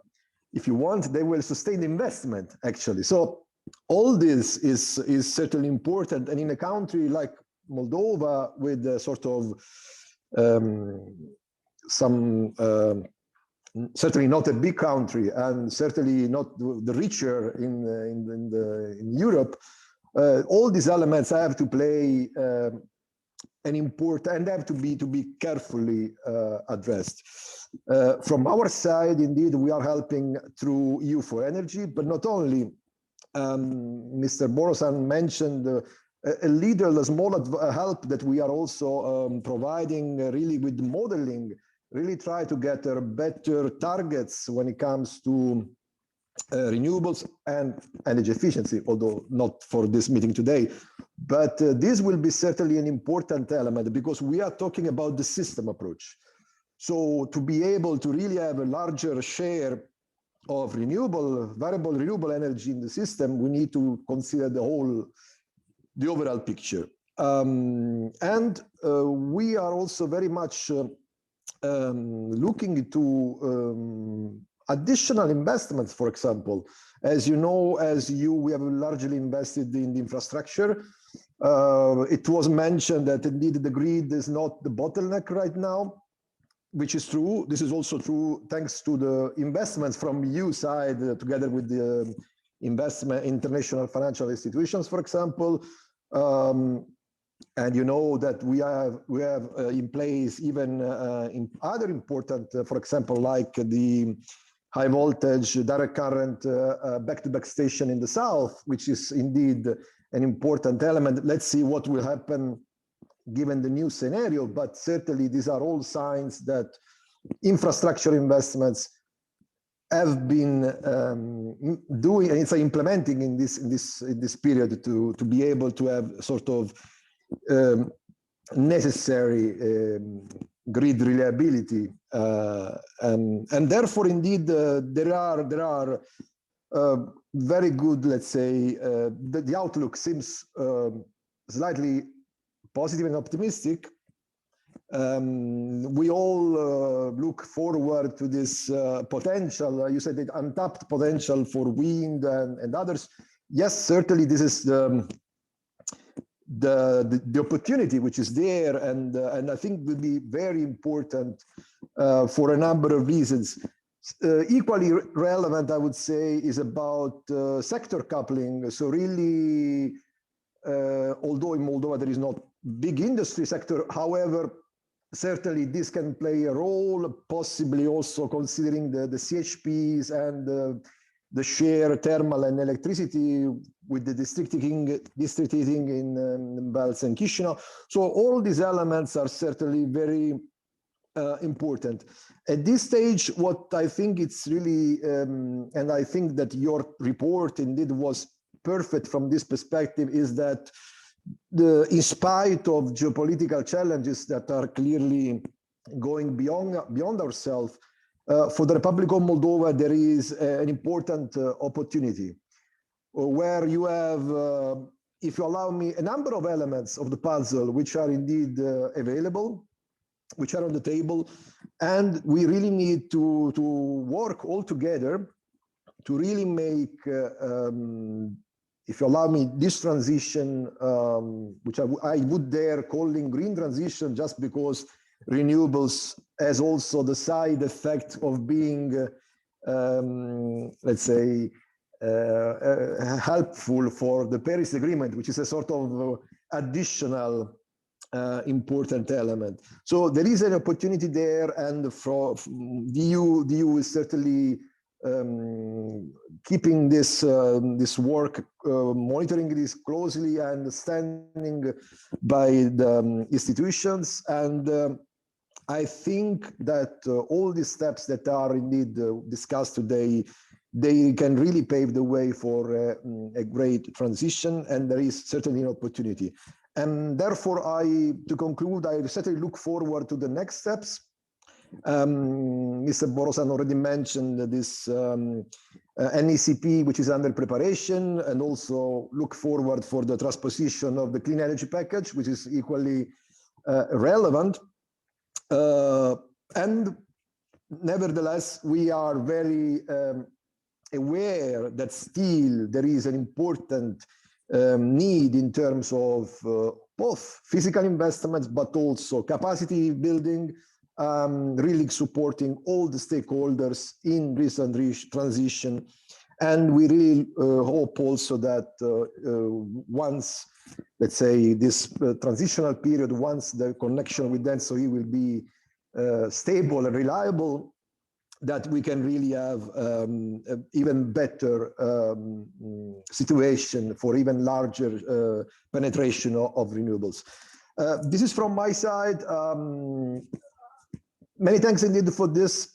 if you want, they will sustain the investment, actually. So all this is certainly important. And in a country like Moldova, with a sort of certainly not a big country, and certainly not the richer in Europe, all these elements have to play an important and have to be carefully addressed. From our side, indeed, we are helping through EU for Energy, but not only. Mr. Borosan mentioned a little, a small help that we are also providing really with modeling, really try to get better targets when it comes to renewables and energy efficiency, although not for this meeting today. But this will be certainly an important element because we are talking about the system approach. So to be able to really have a larger share of variable renewable energy in the system, we need to consider the overall picture. We are also very much looking to additional investments, for example. As you know, we have largely invested in the infrastructure. It was mentioned that indeed the grid is not the bottleneck right now, which is true. This is also true thanks to the investments from EU side, together with the international financial institutions, for example. And you know that we have in place even in other important, for example, like the high voltage direct current back-to-back station in the south, which is indeed an important element. Let's see what will happen given the new scenario, but certainly these are all signs that infrastructure investments have been doing and it's implementing in this period to be able to have sort of necessary grid reliability, and therefore indeed there are very good, let's say, the outlook seems slightly positive and optimistic. We all look forward to this potential. You said it, untapped potential for wind and others. Yes, certainly this is the opportunity which is there, and I think will be very important for a number of reasons. Equally relevant, I would say, is about sector coupling. So really, although in Moldova there is not big industry sector, however, certainly this can play a role, possibly also considering the CHPs and the share thermal and electricity with the district heating in Belz and Chisinau. So all these elements are certainly very important. At this stage, what I think it's really, and I think that your report indeed was perfect from this perspective, is that in spite of geopolitical challenges that are clearly going beyond ourselves, for the Republic of Moldova, there is an important opportunity where you have, if you allow me, a number of elements of the puzzle which are indeed available, which are on the table, and we really need to work all together to really make, if you allow me, this transition, which I would dare calling green transition, just because renewables has also the side effect of being, let's say, helpful for the Paris Agreement, which is a sort of additional important element. So there is an opportunity there, and for the EU is certainly keeping this work, monitoring this closely and standing by the institutions. And I think that all these steps that are indeed discussed today, they can really pave the way for a great transition, and there is certainly an opportunity. And therefore, to conclude, I certainly look forward to the next steps. Mr. Borosan already mentioned this NECP, which is under preparation, and also look forward for the transposition of the clean energy package, which is equally relevant. And nevertheless, we are very aware that still there is an important need in terms of both physical investments, but also capacity building, really supporting all the stakeholders in recent transition. And we really hope also that once let's say, this transitional period, once the connection with DENSOE will be stable and reliable, that we can really have even better situation for even larger penetration of renewables. This is from my side. Many thanks indeed for this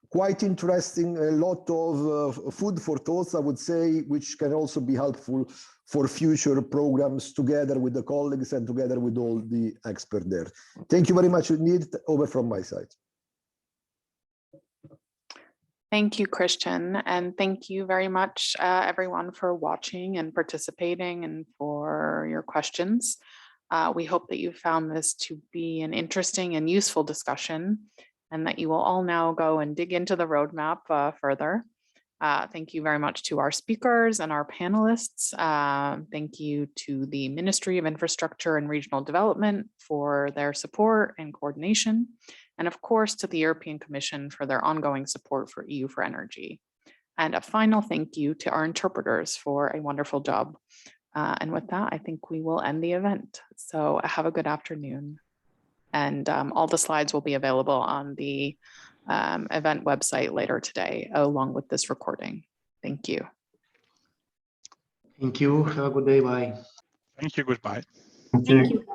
quite interesting, a lot of food for thoughts, I would say, which can also be helpful for future programs together with the colleagues and together with all the experts there. Thank you very much indeed. Over from my side. Thank you, Christian, and thank you very much, everyone, for watching and participating and for your questions. We hope that you found this to be an interesting and useful discussion, and that you will all now go and dig into the roadmap further. Thank you very much to our speakers and our panelists. Thank you to the Ministry of Infrastructure and Regional Development for their support and coordination. And of course, to the European Commission for their ongoing support for EU for Energy. And a final thank you to our interpreters for a wonderful job. And with that, I think we will end the event. So have a good afternoon. And all the slides will be available on the event website later today, along with this recording. Thank you. Thank you. Have a good day. Bye. Thank you. Goodbye. Thank you.